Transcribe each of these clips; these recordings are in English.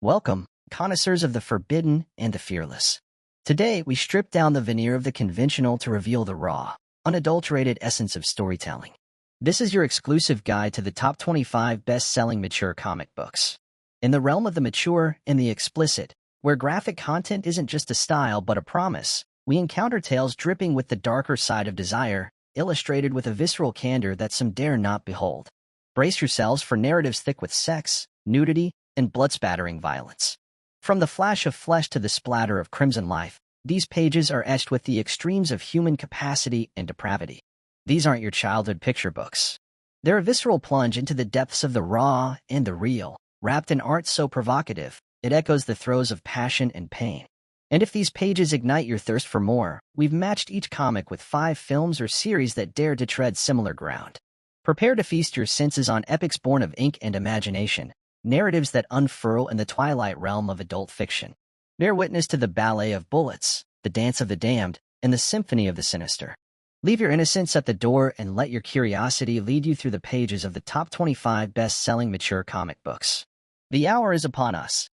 Welcome, connoisseurs of the forbidden and the fearless. Today, we strip down the veneer of the conventional to reveal the raw, unadulterated essence of storytelling. This is your exclusive guide to the top 25 best-selling mature comic books. In the realm of the mature and the explicit, where graphic content isn't just a style but a promise, we encounter tales dripping with the darker side of desire, illustrated with a visceral candor that some dare not behold. Brace yourselves for narratives thick with sex, nudity, and blood-spattering violence. From the flash of flesh to the splatter of crimson life, these pages are etched with the extremes of human capacity and depravity. These aren't your childhood picture books. They're a visceral plunge into the depths of the raw and the real, wrapped in art so provocative, it echoes the throes of passion and pain. And if these pages ignite your thirst for more, we've matched each comic with 5 films or series that dare to tread similar ground. Prepare to feast your senses on epics born of ink and imagination, narratives that unfurl in the twilight realm of adult fiction. Bear witness to the ballet of bullets, the dance of the damned, and the symphony of the sinister. Leave your innocence at the door and let your curiosity lead you through the pages of the top 25 best-selling mature comic books. The hour is upon us.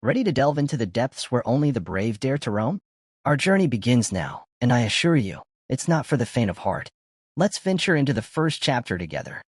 Ready to delve into the depths where only the brave dare to roam? Our journey begins now, and I assure you, it's not for the faint of heart. Let's venture into the first chapter together.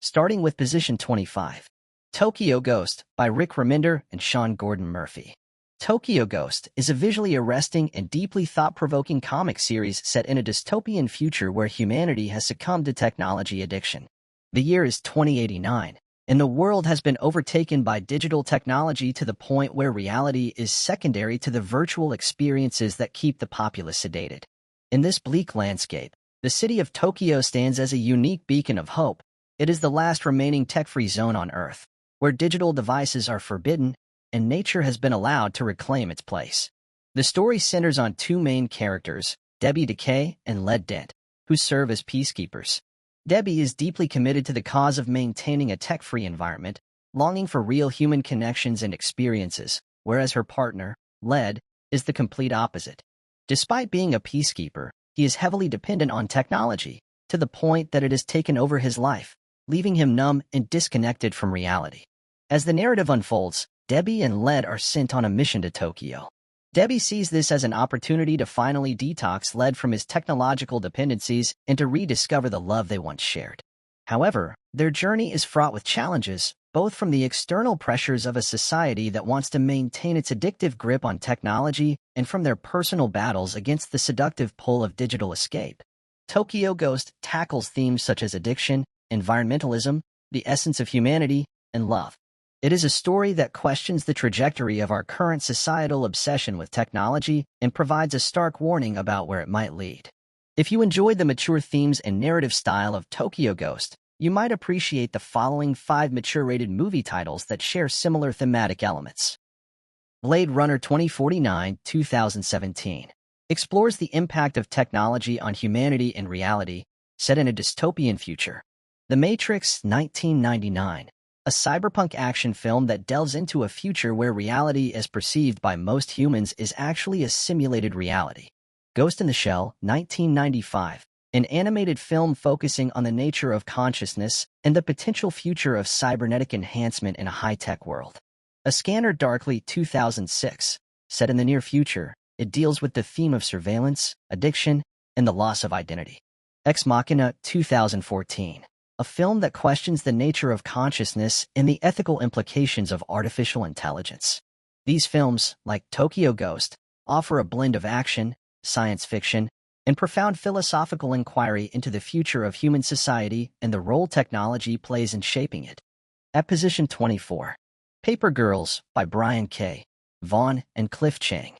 Starting with position 25. Tokyo Ghost by Rick Remender and Sean Gordon Murphy. Tokyo Ghost is a visually arresting and deeply thought-provoking comic series set in a dystopian future where humanity has succumbed to technology addiction. The year is 2089, and the world has been overtaken by digital technology to the point where reality is secondary to the virtual experiences that keep the populace sedated. In this bleak landscape, the city of Tokyo stands as a unique beacon of hope. It is the last remaining tech-free zone on Earth, where digital devices are forbidden and nature has been allowed to reclaim its place. The story centers on 2 main characters, Debbie Decay and Led Dent, who serve as peacekeepers. Debbie is deeply committed to the cause of maintaining a tech-free environment, longing for real human connections and experiences, whereas her partner, Led, is the complete opposite. Despite being a peacekeeper, he is heavily dependent on technology, to the point that it has taken over his life, leaving him numb and disconnected from reality. As the narrative unfolds, Debbie and Led are sent on a mission to Tokyo. Debbie sees this as an opportunity to finally detox Led from his technological dependencies and to rediscover the love they once shared. However, their journey is fraught with challenges, both from the external pressures of a society that wants to maintain its addictive grip on technology and from their personal battles against the seductive pull of digital escape. Tokyo Ghost tackles themes such as addiction, environmentalism, the essence of humanity, and love. It is a story that questions the trajectory of our current societal obsession with technology and provides a stark warning about where it might lead. If you enjoyed the mature themes and narrative style of Tokyo Ghost, you might appreciate the following 5 mature-rated movie titles that share similar thematic elements. Blade Runner 2049, 2017 explores the impact of technology on humanity and reality, set in a dystopian future. The Matrix 1999, a cyberpunk action film that delves into a future where reality as perceived by most humans is actually a simulated reality. Ghost in the Shell 1995, an animated film focusing on the nature of consciousness and the potential future of cybernetic enhancement in a high-tech world. A Scanner Darkly 2006, set in the near future, it deals with the theme of surveillance, addiction, and the loss of identity. Ex Machina 2014, a film that questions the nature of consciousness and the ethical implications of artificial intelligence. These films, like Tokyo Ghost, offer a blend of action, science fiction, and profound philosophical inquiry into the future of human society and the role technology plays in shaping it. At position 24, Paper Girls by Brian K. Vaughan and Cliff Chiang.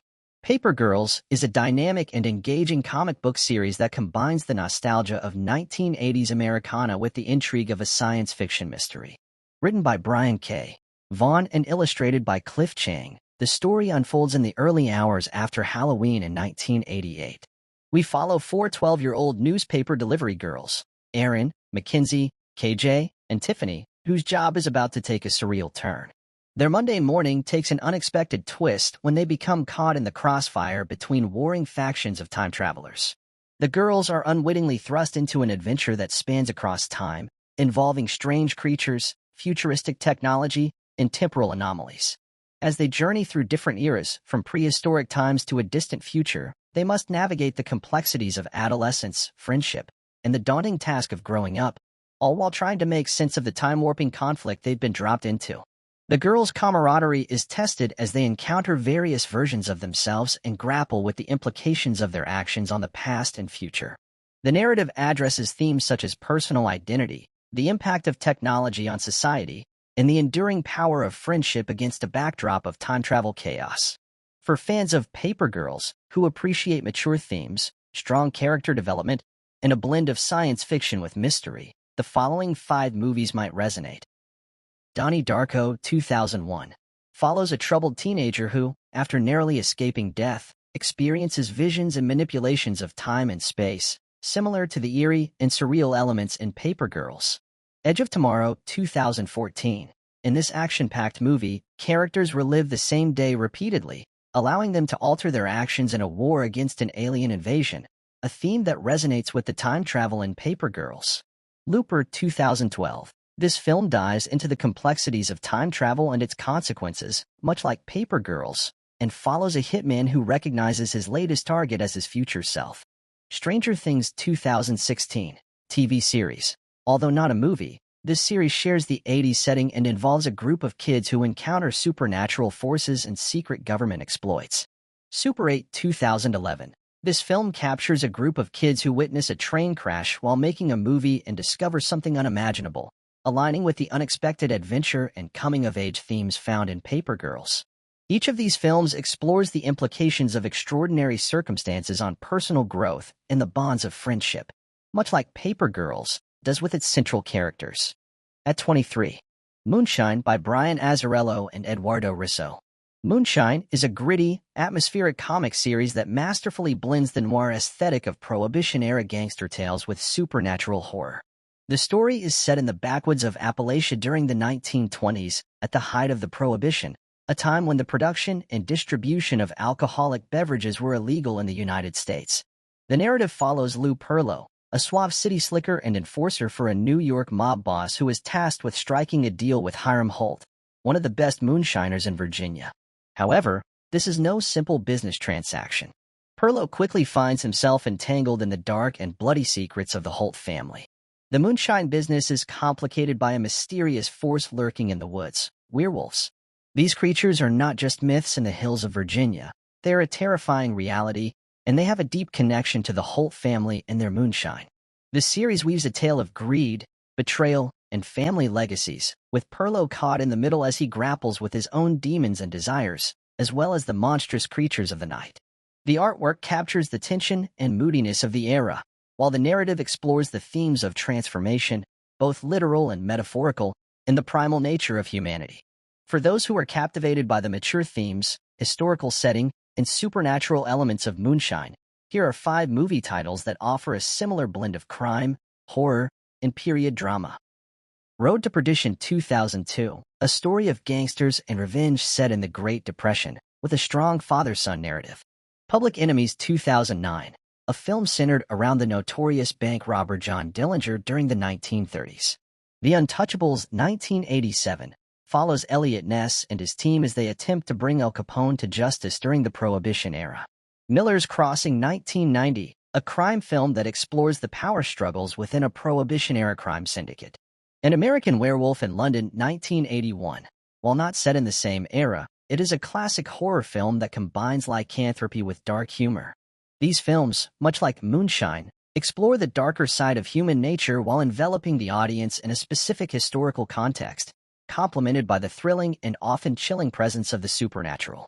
Paper Girls is a dynamic and engaging comic book series that combines the nostalgia of 1980s Americana with the intrigue of a science fiction mystery. Written by Brian K. Vaughan and illustrated by Cliff Chiang, the story unfolds in the early hours after Halloween in 1988. We follow 4 12-year-old newspaper delivery girls, Erin, Mackenzie, KJ, and Tiffany, whose job is about to take a surreal turn. Their Monday morning takes an unexpected twist when they become caught in the crossfire between warring factions of time travelers. The girls are unwittingly thrust into an adventure that spans across time, involving strange creatures, futuristic technology, and temporal anomalies. As they journey through different eras, from prehistoric times to a distant future, they must navigate the complexities of adolescence, friendship, and the daunting task of growing up, all while trying to make sense of the time-warping conflict they've been dropped into. The girls' camaraderie is tested as they encounter various versions of themselves and grapple with the implications of their actions on the past and future. The narrative addresses themes such as personal identity, the impact of technology on society, and the enduring power of friendship against a backdrop of time travel chaos. For fans of Paper Girls, who appreciate mature themes, strong character development, and a blend of science fiction with mystery, the following 5 movies might resonate. Donnie Darko, 2001, follows a troubled teenager who, after narrowly escaping death, experiences visions and manipulations of time and space, similar to the eerie and surreal elements in Paper Girls. Edge of Tomorrow, 2014. In this action-packed movie, characters relive the same day repeatedly, allowing them to alter their actions in a war against an alien invasion, a theme that resonates with the time travel in Paper Girls. Looper, 2012. This film dives into the complexities of time travel and its consequences, much like Paper Girls, and follows a hitman who recognizes his latest target as his future self. Stranger Things 2016 TV series. Although not a movie, this series shares the 80s setting and involves a group of kids who encounter supernatural forces and secret government exploits. Super 8 2011. This film captures a group of kids who witness a train crash while making a movie and discover something unimaginable, aligning with the unexpected adventure and coming-of-age themes found in Paper Girls. Each of these films explores the implications of extraordinary circumstances on personal growth and the bonds of friendship, much like Paper Girls does with its central characters. At 23. Moonshine by Brian Azzarello and Eduardo Risso. Moonshine is a gritty, atmospheric comic series that masterfully blends the noir aesthetic of Prohibition-era gangster tales with supernatural horror. The story is set in the backwoods of Appalachia during the 1920s, at the height of the Prohibition, a time when the production and distribution of alcoholic beverages were illegal in the United States. The narrative follows Lou Perlo, a suave city slicker and enforcer for a New York mob boss who is tasked with striking a deal with Hiram Holt, one of the best moonshiners in Virginia. However, this is no simple business transaction. Perlo quickly finds himself entangled in the dark and bloody secrets of the Holt family. The moonshine business is complicated by a mysterious force lurking in the woods, werewolves. These creatures are not just myths in the hills of Virginia. They are a terrifying reality, and they have a deep connection to the Holt family and their moonshine. This series weaves a tale of greed, betrayal, and family legacies, with Perlo caught in the middle as he grapples with his own demons and desires, as well as the monstrous creatures of the night. The artwork captures the tension and moodiness of the era, while the narrative explores the themes of transformation, both literal and metaphorical, and the primal nature of humanity. For those who are captivated by the mature themes, historical setting, and supernatural elements of Moonshine, here are 5 movie titles that offer a similar blend of crime, horror, and period drama. Road to Perdition 2002, a story of gangsters and revenge set in the Great Depression, with a strong father-son narrative. Public Enemies 2009, a film centered around the notorious bank robber John Dillinger during the 1930s. The Untouchables 1987 follows Elliot Ness and his team as they attempt to bring Al Capone to justice during the Prohibition era. Miller's Crossing 1990, a crime film that explores the power struggles within a Prohibition-era crime syndicate. An American Werewolf in London 1981. While not set in the same era, it is a classic horror film that combines lycanthropy with dark humor. These films, much like Moonshine, explore the darker side of human nature while enveloping the audience in a specific historical context, complemented by the thrilling and often chilling presence of the supernatural.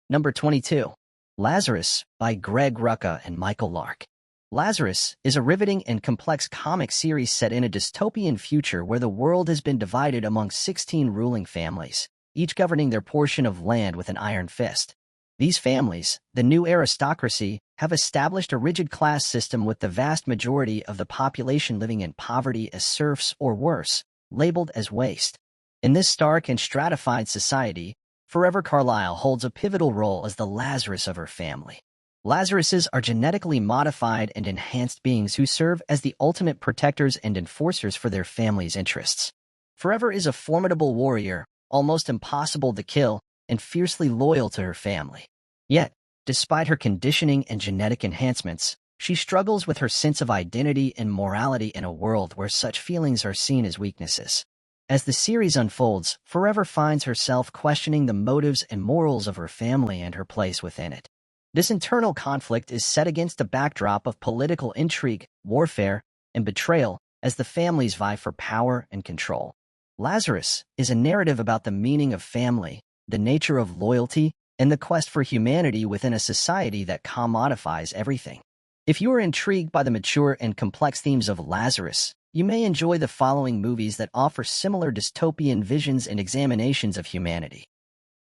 Number 22. Lazarus by Greg Rucka and Michael Lark. Lazarus is a riveting and complex comic series set in a dystopian future where the world has been divided among 16 ruling families, each governing their portion of land with an iron fist. These families, the new aristocracy, have established a rigid class system with the vast majority of the population living in poverty as serfs or worse, labeled as waste. In this stark and stratified society, Forever Carlyle holds a pivotal role as the Lazarus of her family. Lazaruses are genetically modified and enhanced beings who serve as the ultimate protectors and enforcers for their family's interests. Forever is a formidable warrior, almost impossible to kill, and fiercely loyal to her family. Yet, despite her conditioning and genetic enhancements, she struggles with her sense of identity and morality in a world where such feelings are seen as weaknesses. As the series unfolds, Forever finds herself questioning the motives and morals of her family and her place within it. This internal conflict is set against a backdrop of political intrigue, warfare, and betrayal as the families vie for power and control. Lazarus is a narrative about the meaning of family, the nature of loyalty, and the quest for humanity within a society that commodifies everything. If you are intrigued by the mature and complex themes of Lazarus, you may enjoy the following movies that offer similar dystopian visions and examinations of humanity.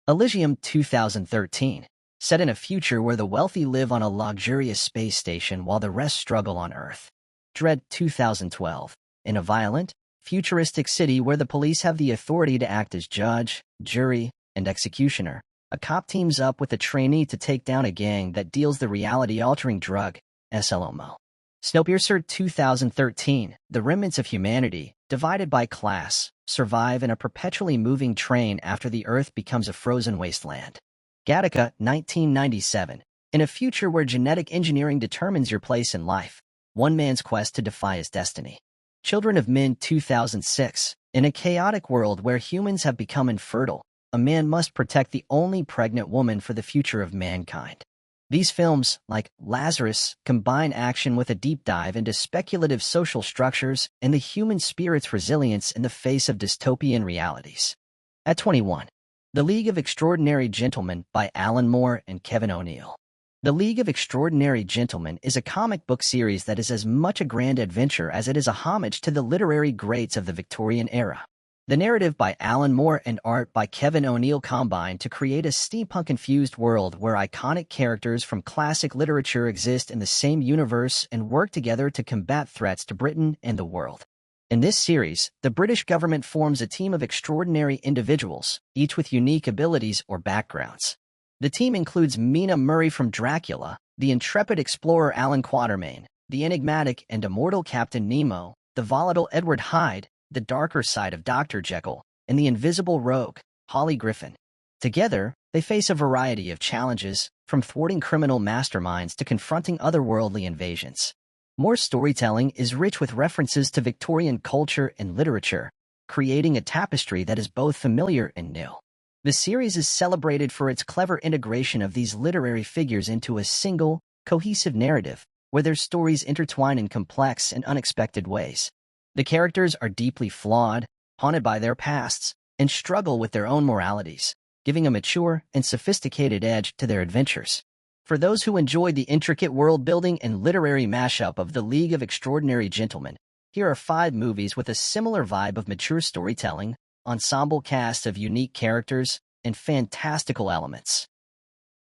Elysium 2013, set in a future where the wealthy live on a luxurious space station while the rest struggle on Earth. Dread 2012, in a violent, futuristic city where the police have the authority to act as judge, jury, and executioner, a cop teams up with a trainee to take down a gang that deals the reality-altering drug, SLOMO. Snowpiercer 2013, the remnants of humanity, divided by class, survive in a perpetually moving train after the Earth becomes a frozen wasteland. Gattaca 1997, in a future where genetic engineering determines your place in life, one man's quest to defy his destiny. Children of Men 2006, in a chaotic world where humans have become infertile, a man must protect the only pregnant woman for the future of mankind. These films, like Lazarus, combine action with a deep dive into speculative social structures and the human spirit's resilience in the face of dystopian realities. At 21, The League of Extraordinary Gentlemen by Alan Moore and Kevin O'Neill. The League of Extraordinary Gentlemen is a comic book series that is as much a grand adventure as it is a homage to the literary greats of the Victorian era. The narrative by Alan Moore and art by Kevin O'Neill combine to create a steampunk-infused world where iconic characters from classic literature exist in the same universe and work together to combat threats to Britain and the world. In this series, the British government forms a team of extraordinary individuals, each with unique abilities or backgrounds. The team includes Mina Murray from Dracula, the intrepid explorer Alan Quatermain, the enigmatic and immortal Captain Nemo, the volatile Edward Hyde, the darker side of Dr. Jekyll, and the invisible rogue, Holly Griffin. Together, they face a variety of challenges, from thwarting criminal masterminds to confronting otherworldly invasions. Moore's storytelling is rich with references to Victorian culture and literature, creating a tapestry that is both familiar and new. The series is celebrated for its clever integration of these literary figures into a single, cohesive narrative, where their stories intertwine in complex and unexpected ways. The characters are deeply flawed, haunted by their pasts, and struggle with their own moralities, giving a mature and sophisticated edge to their adventures. For those who enjoy the intricate world-building and literary mashup of The League of Extraordinary Gentlemen, here are 5 movies with a similar vibe of mature storytelling, ensemble cast of unique characters, and fantastical elements.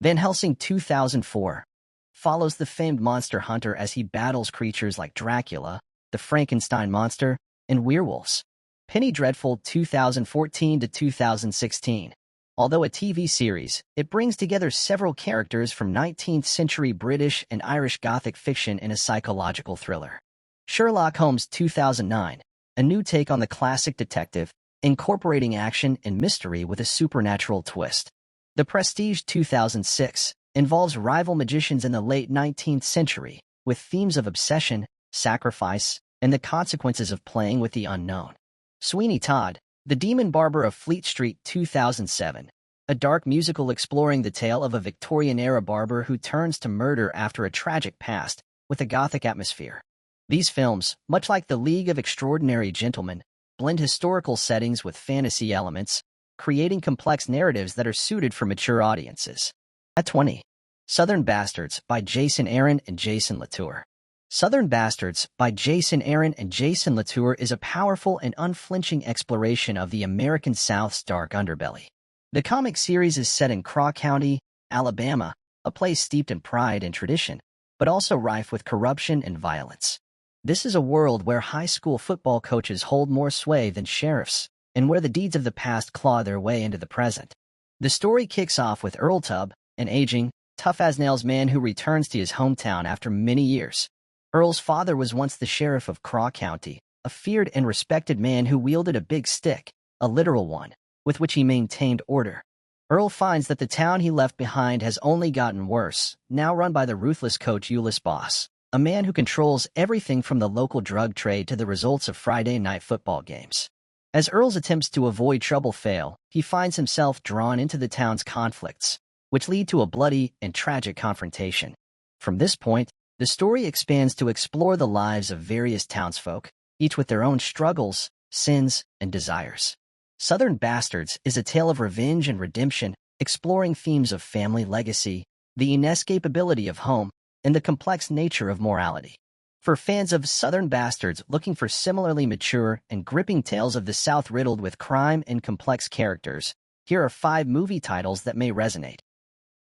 Van Helsing 2004 follows the famed monster hunter as he battles creatures like Dracula, the Frankenstein monster, and werewolves. Penny Dreadful 2014 to 2016. Although a TV series, it brings together several characters from 19th-century British and Irish Gothic fiction in a psychological thriller. Sherlock Holmes 2009, a new take on the classic detective, incorporating action and mystery with a supernatural twist. The Prestige 2006 involves rival magicians in the late 19th century, with themes of obsession, sacrifice, and the consequences of playing with the unknown. Sweeney Todd, The Demon Barber of Fleet Street 2007, a dark musical exploring the tale of a Victorian-era barber who turns to murder after a tragic past, with a gothic atmosphere. These films, much like The League of Extraordinary Gentlemen, blend historical settings with fantasy elements, creating complex narratives that are suited for mature audiences. At 20, Southern Bastards by Jason Aaron and Jason Latour. Southern Bastards by Jason Aaron and Jason Latour is a powerful and unflinching exploration of the American South's dark underbelly. The comic series is set in Craw County, Alabama, a place steeped in pride and tradition, but also rife with corruption and violence. This is a world where high school football coaches hold more sway than sheriffs, and where the deeds of the past claw their way into the present. The story kicks off with Earl Tubb, an aging, tough-as-nails man who returns to his hometown after many years. Earl's father was once the sheriff of Craw County, a feared and respected man who wielded a big stick, a literal one, with which he maintained order. Earl finds that the town he left behind has only gotten worse, now run by the ruthless coach Ulyss Boss, a man who controls everything from the local drug trade to the results of Friday night football games. As Earl's attempts to avoid trouble fail, he finds himself drawn into the town's conflicts, which lead to a bloody and tragic confrontation. From this point, the story expands to explore the lives of various townsfolk, each with their own struggles, sins, and desires. Southern Bastards is a tale of revenge and redemption, exploring themes of family legacy, the inescapability of home, and the complex nature of morality. For fans of Southern Bastards looking for similarly mature and gripping tales of the South riddled with crime and complex characters, here are 5 movie titles that may resonate.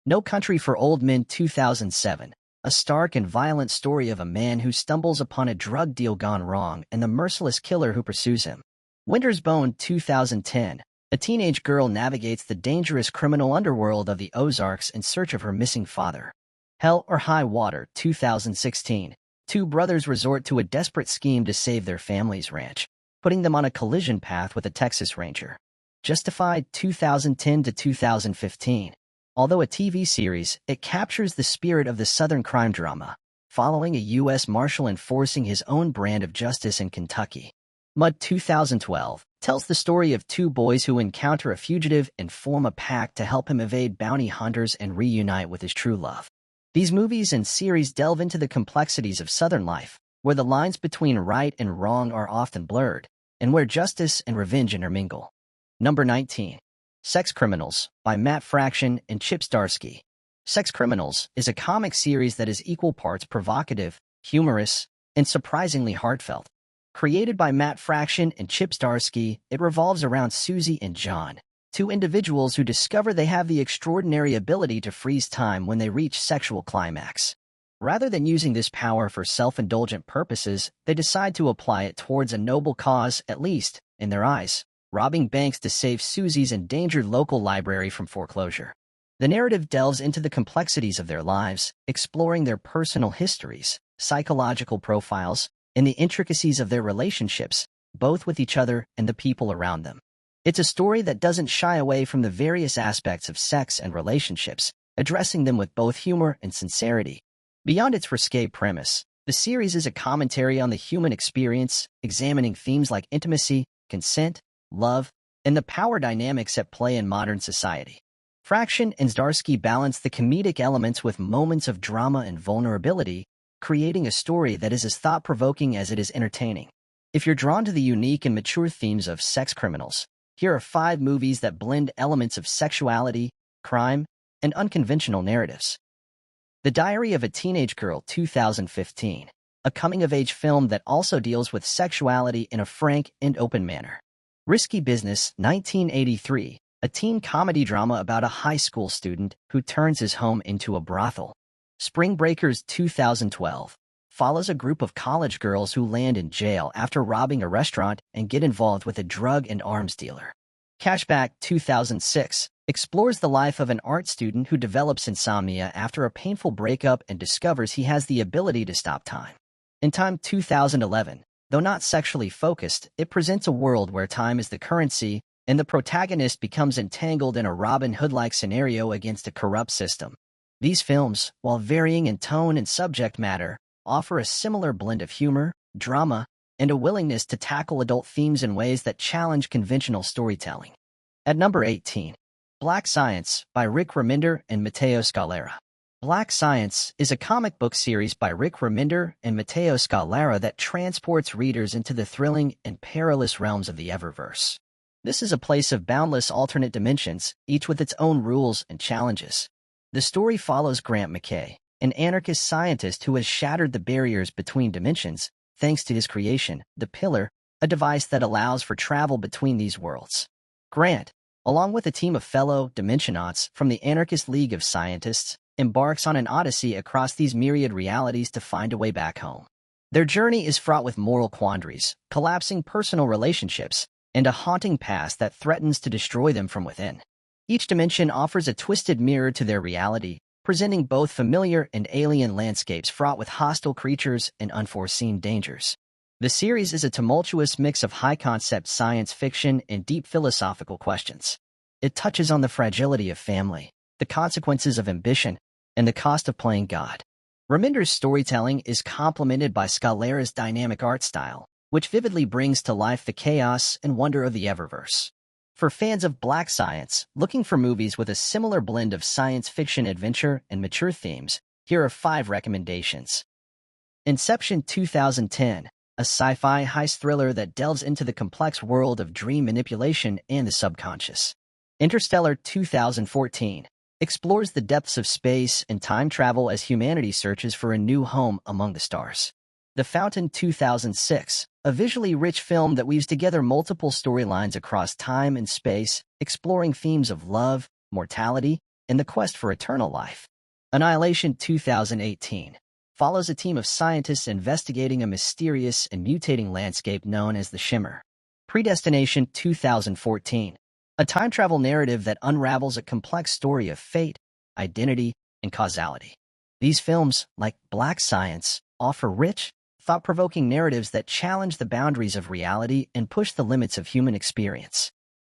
No Country for Old Men 2007, a stark and violent story of a man who stumbles upon a drug deal gone wrong and the merciless killer who pursues him. Winter's Bone 2010, a teenage girl navigates the dangerous criminal underworld of the Ozarks in search of her missing father. Hell or High Water 2016, 2 brothers resort to a desperate scheme to save their family's ranch, putting them on a collision path with a Texas Ranger. Justified 2010 to 2015. Although a TV series, it captures the spirit of the Southern crime drama, following a U.S. Marshal enforcing his own brand of justice in Kentucky. Mud 2012 tells the story of 2 boys who encounter a fugitive and form a pact to help him evade bounty hunters and reunite with his true love. These movies and series delve into the complexities of Southern life, where the lines between right and wrong are often blurred, and where justice and revenge intermingle. Number 19. Sex Criminals by Matt Fraction and Chip Zdarsky. Sex Criminals is a comic series that is equal parts provocative, humorous, and surprisingly heartfelt. Created by Matt Fraction and Chip Zdarsky, it revolves around Susie and John, 2 individuals who discover they have the extraordinary ability to freeze time when they reach sexual climax. Rather than using this power for self-indulgent purposes, they decide to apply it towards a noble cause, at least, in their eyes, robbing banks to save Susie's endangered local library from foreclosure. The narrative delves into the complexities of their lives, exploring their personal histories, psychological profiles, and the intricacies of their relationships, both with each other and the people around them. It's a story that doesn't shy away from the various aspects of sex and relationships, addressing them with both humor and sincerity. Beyond its risque premise, the series is a commentary on the human experience, examining themes like intimacy, consent, love, and the power dynamics at play in modern society. Fraction and Zdarsky balance the comedic elements with moments of drama and vulnerability, creating a story that is as thought-provoking as it is entertaining. If you're drawn to the unique and mature themes of Sex Criminals, here are 5 movies that blend elements of sexuality, crime, and unconventional narratives. The Diary of a Teenage Girl 2015, a coming-of-age film that also deals with sexuality in a frank and open manner. Risky Business 1983, a teen comedy drama about a high school student who turns his home into a brothel. Spring Breakers 2012 follows a group of college girls who land in jail after robbing a restaurant and get involved with a drug and arms dealer. Cashback 2006 explores the life of an art student who develops insomnia after a painful breakup and discovers he has the ability to stop time. In Time 2011, though not sexually focused, it presents a world where time is the currency and the protagonist becomes entangled in a Robin Hood-like scenario against a corrupt system. These films, while varying in tone and subject matter, offer a similar blend of humor, drama, and a willingness to tackle adult themes in ways that challenge conventional storytelling. At number 18, Black Science by Rick Remender and Matteo Scalera. Black Science is a comic book series by Rick Remender and Matteo Scalera that transports readers into the thrilling and perilous realms of the Eververse. This is a place of boundless alternate dimensions, each with its own rules and challenges. The story follows Grant McKay, an anarchist scientist who has shattered the barriers between dimensions, thanks to his creation, the Pillar, a device that allows for travel between these worlds. Grant, along with a team of fellow Dimensionauts from the Anarchist League of Scientists, embarks on an odyssey across these myriad realities to find a way back home. Their journey is fraught with moral quandaries, collapsing personal relationships, and a haunting past that threatens to destroy them from within. Each dimension offers a twisted mirror to their reality, presenting both familiar and alien landscapes fraught with hostile creatures and unforeseen dangers. The series is a tumultuous mix of high-concept science fiction and deep philosophical questions. It touches on the fragility of family, the consequences of ambition, and the cost of playing God. Reminder's storytelling is complemented by Scalera's dynamic art style, which vividly brings to life the chaos and wonder of the Eververse. For fans of black science, looking for movies with a similar blend of science fiction adventure and mature themes, here are 5 recommendations. Inception 2010, a sci-fi heist thriller that delves into the complex world of dream manipulation and the subconscious. Interstellar 2014 explores the depths of space and time travel as humanity searches for a new home among the stars. The Fountain 2006, a visually rich film that weaves together multiple storylines across time and space, exploring themes of love, mortality, and the quest for eternal life. Annihilation 2018 follows a team of scientists investigating a mysterious and mutating landscape known as the Shimmer. Predestination 2014, a time travel narrative that unravels a complex story of fate, identity, and causality. These films, like black science, offer rich, thought-provoking narratives that challenge the boundaries of reality and push the limits of human experience.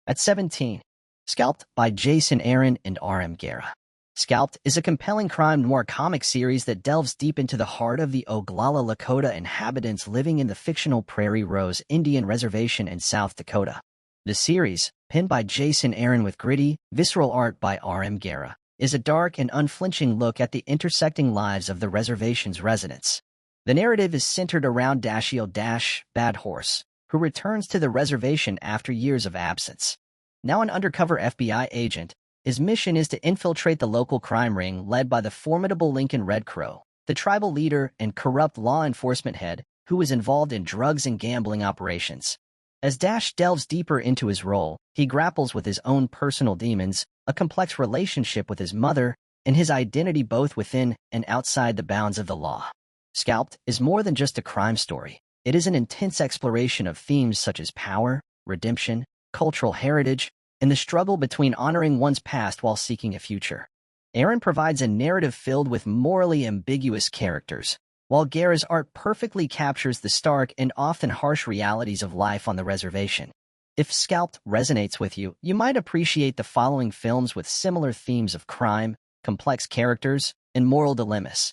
At 17, Scalped by Jason Aaron and R.M. Guerra. Scalped is a compelling crime noir comic series that delves deep into the heart of the Oglala Lakota inhabitants living in the fictional Prairie Rose Indian Reservation in South Dakota. The series, penned by Jason Aaron with gritty, visceral art by R.M. Guerra, is a dark and unflinching look at the intersecting lives of the reservation's residents. The narrative is centered around Dashiell Bad Horse, who returns to the reservation after years of absence. Now an undercover FBI agent, his mission is to infiltrate the local crime ring led by the formidable Lincoln Red Crow, the tribal leader and corrupt law enforcement head who is involved in drugs and gambling operations. As Dash delves deeper into his role, he grapples with his own personal demons, a complex relationship with his mother, and his identity both within and outside the bounds of the law. Scalped is more than just a crime story. It is an intense exploration of themes such as power, redemption, cultural heritage, and the struggle between honoring one's past while seeking a future. Aaron provides a narrative filled with morally ambiguous characters, while Guerra's art perfectly captures the stark and often harsh realities of life on the reservation. If Scalped resonates with you, you might appreciate the following films with similar themes of crime, complex characters, and moral dilemmas.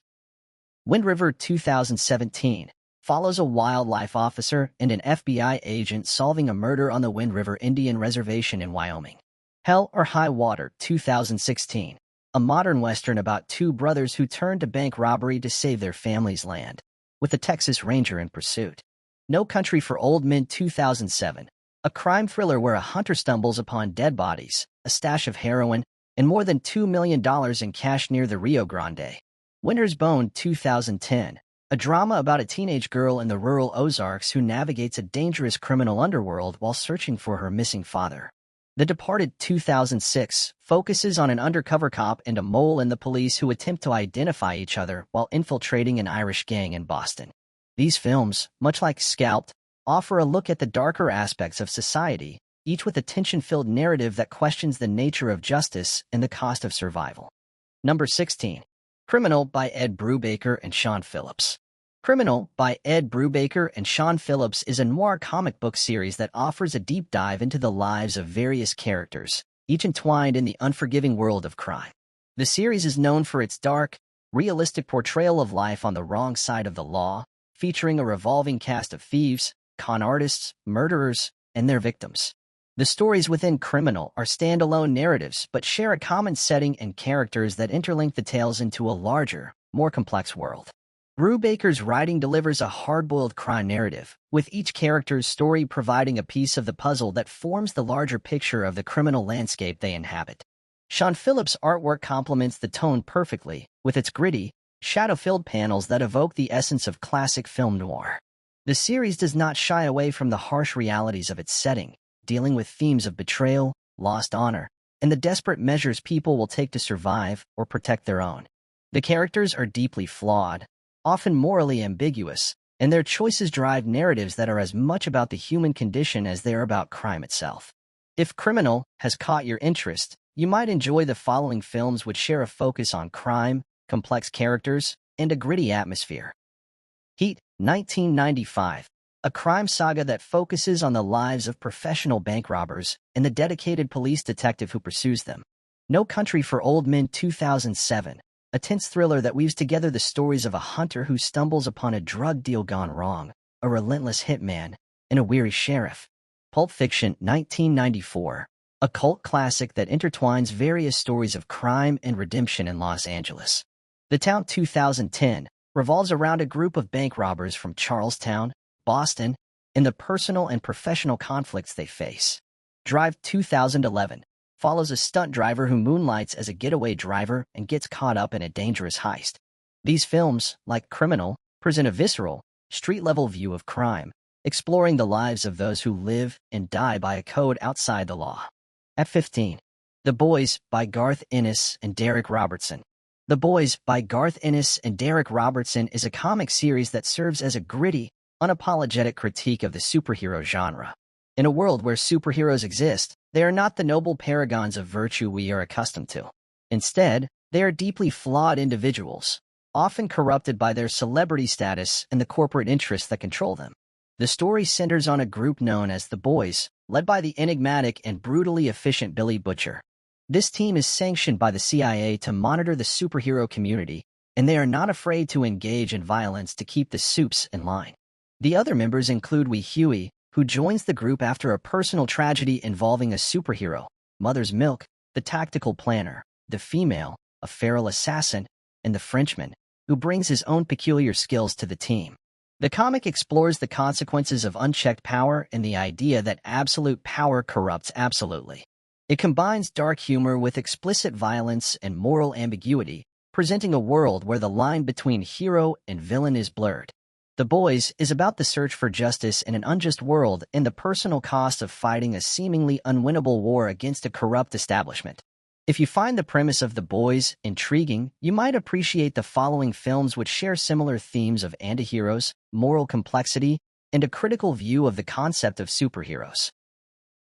Wind River 2017 follows a wildlife officer and an FBI agent solving a murder on the Wind River Indian Reservation in Wyoming. Hell or High Water 2016, a modern western about 2 brothers who turn to bank robbery to save their family's land, with a Texas Ranger in pursuit. No Country for Old Men 2007, a crime thriller where a hunter stumbles upon dead bodies, a stash of heroin, and more than $2 million in cash near the Rio Grande. Winter's Bone 2010, a drama about a teenage girl in the rural Ozarks who navigates a dangerous criminal underworld while searching for her missing father. The Departed 2006 focuses on an undercover cop and a mole in the police who attempt to identify each other while infiltrating an Irish gang in Boston. These films, much like Scalped, offer a look at the darker aspects of society, each with a tension-filled narrative that questions the nature of justice and the cost of survival. Number 16. Criminal by Ed Brubaker and Sean Phillips. Criminal by Ed Brubaker and Sean Phillips is a noir comic book series that offers a deep dive into the lives of various characters, each entwined in the unforgiving world of crime. The series is known for its dark, realistic portrayal of life on the wrong side of the law, featuring a revolving cast of thieves, con artists, murderers, and their victims. The stories within Criminal are standalone narratives but share a common setting and characters that interlink the tales into a larger, more complex world. Brubaker's writing delivers a hard-boiled crime narrative, with each character's story providing a piece of the puzzle that forms the larger picture of the criminal landscape they inhabit. Sean Phillips' artwork complements the tone perfectly, with its gritty, shadow-filled panels that evoke the essence of classic film noir. The series does not shy away from the harsh realities of its setting, dealing with themes of betrayal, lost honor, and the desperate measures people will take to survive or protect their own. The characters are deeply flawed, often morally ambiguous, and their choices drive narratives that are as much about the human condition as they are about crime itself. If Criminal has caught your interest, you might enjoy the following films, which share a focus on crime, complex characters, and a gritty atmosphere. Heat, 1995. A crime saga that focuses on the lives of professional bank robbers and the dedicated police detective who pursues them. No Country for Old Men, 2007. A tense thriller that weaves together the stories of a hunter who stumbles upon a drug deal gone wrong, a relentless hitman, and a weary sheriff. Pulp Fiction, 1994. A cult classic that intertwines various stories of crime and redemption in Los Angeles. The Town, 2010. Revolves around a group of bank robbers from Charlestown, Boston, and the personal and professional conflicts they face. Drive, 2011. Follows a stunt driver who moonlights as a getaway driver and gets caught up in a dangerous heist. These films, like Criminal, present a visceral, street-level view of crime, exploring the lives of those who live and die by a code outside the law. At 15. The Boys, by Garth Ennis and Derek Robertson. The Boys, by Garth Ennis and Derek Robertson, is a comic series that serves as a gritty, unapologetic critique of the superhero genre. In a world where superheroes exist, they are not the noble paragons of virtue we are accustomed to. Instead, they are deeply flawed individuals, often corrupted by their celebrity status and the corporate interests that control them. The story centers on a group known as the Boys, led by the enigmatic and brutally efficient Billy Butcher. This team is sanctioned by the CIA to monitor the superhero community, and they are not afraid to engage in violence to keep the supes in line. The other members include Wee Huey, who joins the group after a personal tragedy involving a superhero, Mother's Milk, the tactical planner, the female, a feral assassin, and the Frenchman, who brings his own peculiar skills to the team. The comic explores the consequences of unchecked power and the idea that absolute power corrupts absolutely. It combines dark humor with explicit violence and moral ambiguity, presenting a world where the line between hero and villain is blurred. The Boys is about the search for justice in an unjust world and the personal cost of fighting a seemingly unwinnable war against a corrupt establishment. If you find the premise of The Boys intriguing, you might appreciate the following films, which share similar themes of antiheroes, moral complexity, and a critical view of the concept of superheroes.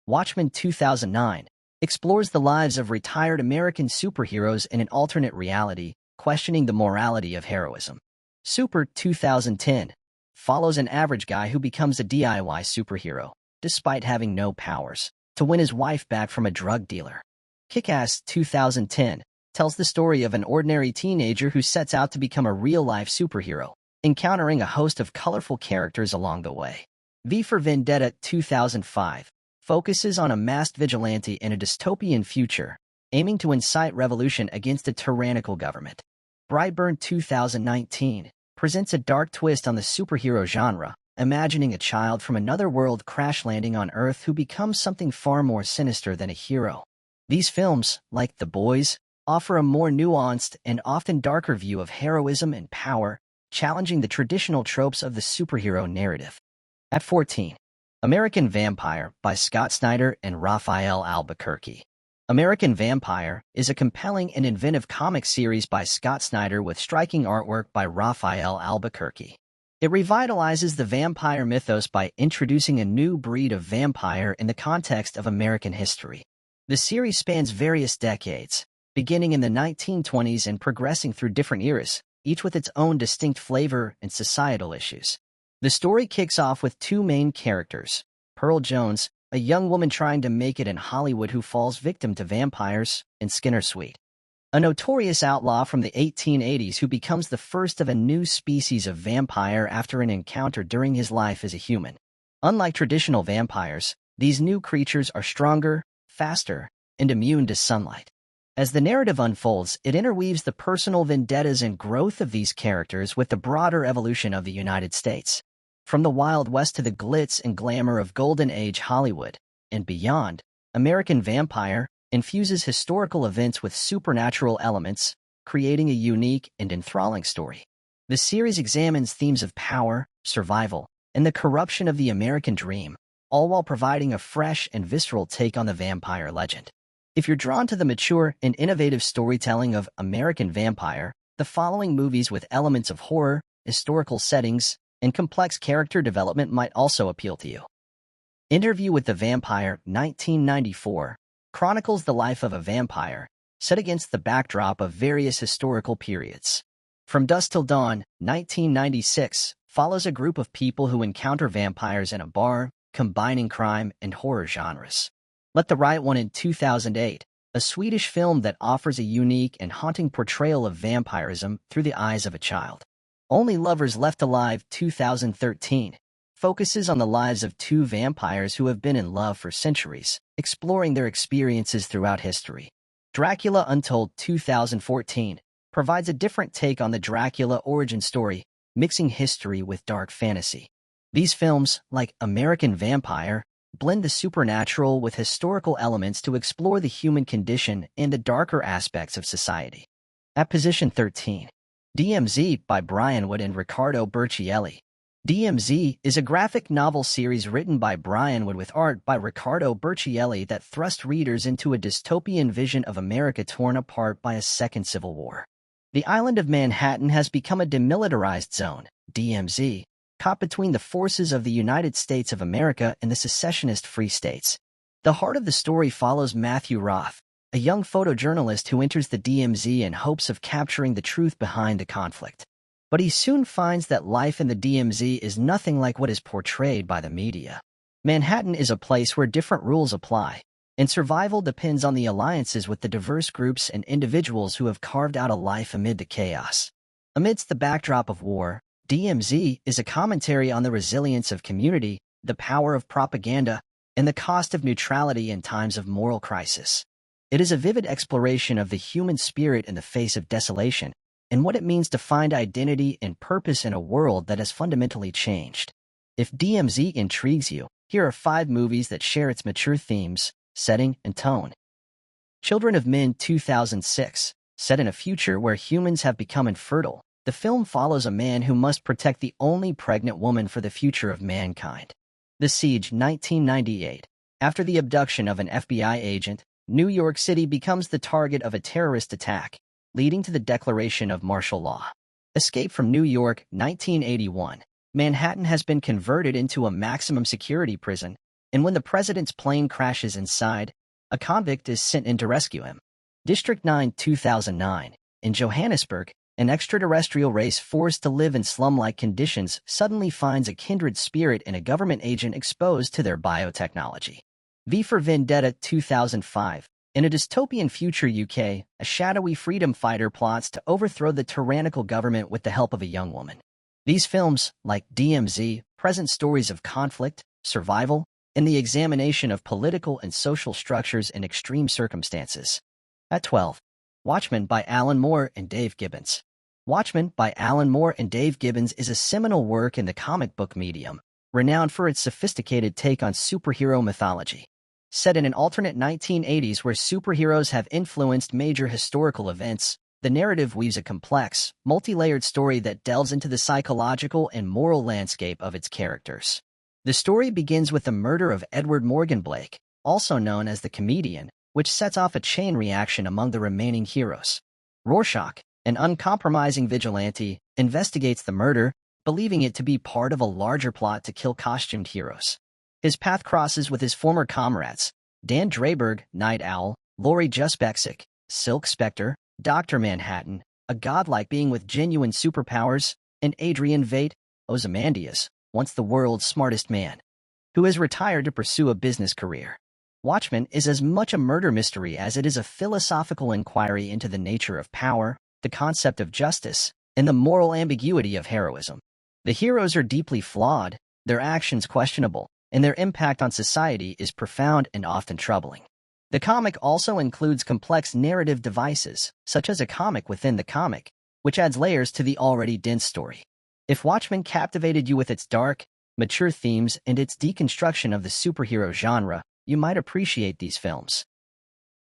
Watchmen, 2009. Explores the lives of retired American superheroes in an alternate reality, questioning the morality of heroism. Super, 2010. Follows an average guy who becomes a DIY superhero, despite having no powers, to win his wife back from a drug dealer. Kick-Ass, 2010. Tells the story of an ordinary teenager who sets out to become a real-life superhero, encountering a host of colorful characters along the way. V for Vendetta, 2005. Focuses on a masked vigilante in a dystopian future, aiming to incite revolution against a tyrannical government. Brightburn, 2019. Presents a dark twist on the superhero genre, imagining a child from another world crash landing on Earth who becomes something far more sinister than a hero. These films, like The Boys, offer a more nuanced and often darker view of heroism and power, challenging the traditional tropes of the superhero narrative. At 14. American Vampire, by Scott Snyder and Raphael Albuquerque. American Vampire is a compelling and inventive comic series by Scott Snyder with striking artwork by Raphael Albuquerque. It revitalizes the vampire mythos by introducing a new breed of vampire in the context of American history. The series spans various decades, beginning in the 1920s and progressing through different eras, each with its own distinct flavor and societal issues. The story kicks off with two main characters, Pearl Jones, a young woman trying to make it in Hollywood who falls victim to vampires, and Skinner Sweet, a notorious outlaw from the 1880s who becomes the first of a new species of vampire after an encounter during his life as a human. Unlike traditional vampires, these new creatures are stronger, faster, and immune to sunlight. As the narrative unfolds, it interweaves the personal vendettas and growth of these characters with the broader evolution of the United States. From the Wild West to the glitz and glamour of Golden Age Hollywood and beyond, American Vampire infuses historical events with supernatural elements, creating a unique and enthralling story. The series examines themes of power, survival, and the corruption of the American dream, all while providing a fresh and visceral take on the vampire legend. If you're drawn to the mature and innovative storytelling of American Vampire, the following movies with elements of horror, historical settings, and complex character development might also appeal to you. Interview with the Vampire, 1994, chronicles the life of a vampire, set against the backdrop of various historical periods. From Dusk Till Dawn, 1996, follows a group of people who encounter vampires in a bar, combining crime and horror genres. Let the Right One in 2008, a Swedish film that offers a unique and haunting portrayal of vampirism through the eyes of a child. Only Lovers Left Alive, 2013, focuses on the lives of two vampires who have been in love for centuries, exploring their experiences throughout history. Dracula Untold, 2014, provides a different take on the Dracula origin story, mixing history with dark fantasy. These films, like American Vampire, blend the supernatural with historical elements to explore the human condition and the darker aspects of society. At position 13, DMZ by Brian Wood and Riccardo Burchielli. DMZ is a graphic novel series written by Brian Wood with art by Riccardo Burchielli that thrust readers into a dystopian vision of America torn apart by a second civil war. The island of Manhattan has become a demilitarized zone, DMZ, caught between the forces of the United States of America and the secessionist Free States. The heart of the story follows Matthew Roth, a young photojournalist who enters the DMZ in hopes of capturing the truth behind the conflict. But he soon finds that life in the DMZ is nothing like what is portrayed by the media. Manhattan is a place where different rules apply, and survival depends on the alliances with the diverse groups and individuals who have carved out a life amid the chaos. Amidst the backdrop of war, DMZ is a commentary on the resilience of community, the power of propaganda, and the cost of neutrality in times of moral crisis. It is a vivid exploration of the human spirit in the face of desolation, and what it means to find identity and purpose in a world that has fundamentally changed. If DMZ intrigues you, here are 5 movies that share its mature themes, setting, and tone. Children of Men, 2006, set in a future where humans have become infertile. The film follows a man who must protect the only pregnant woman for the future of mankind. The Siege, 1998. After the abduction of an FBI agent, New York City becomes the target of a terrorist attack, leading to the declaration of martial law. Escape from New York, 1981. Manhattan has been converted into a maximum security prison, and when the president's plane crashes inside, a convict is sent in to rescue him. District 9, 2009. In Johannesburg, an extraterrestrial race forced to live in slum-like conditions suddenly finds a kindred spirit in a government agent exposed to their biotechnology. V for Vendetta, 2005. In a dystopian future UK, a shadowy freedom fighter plots to overthrow the tyrannical government with the help of a young woman. These films, like DMZ, present stories of conflict, survival, and the examination of political and social structures in extreme circumstances. At 12. Watchmen by Alan Moore and Dave Gibbons. Watchmen by Alan Moore and Dave Gibbons is a seminal work in the comic book medium, renowned for its sophisticated take on superhero mythology. Set in an alternate 1980s where superheroes have influenced major historical events, the narrative weaves a complex, multi-layered story that delves into the psychological and moral landscape of its characters. The story begins with the murder of Edward Morgan Blake, also known as the Comedian, which sets off a chain reaction among the remaining heroes. Rorschach, an uncompromising vigilante, investigates the murder, believing it to be part of a larger plot to kill costumed heroes. His path crosses with his former comrades, Dan Drayberg, Night Owl, Laurie Juspexic, Silk Spectre, Dr. Manhattan, a godlike being with genuine superpowers, and Adrian Veidt, Ozymandias, once the world's smartest man, who has retired to pursue a business career. Watchmen is as much a murder mystery as it is a philosophical inquiry into the nature of power, the concept of justice, and the moral ambiguity of heroism. The heroes are deeply flawed, their actions questionable, and their impact on society is profound and often troubling. The comic also includes complex narrative devices, such as a comic within the comic, which adds layers to the already dense story. If Watchmen captivated you with its dark, mature themes and its deconstruction of the superhero genre, you might appreciate these films.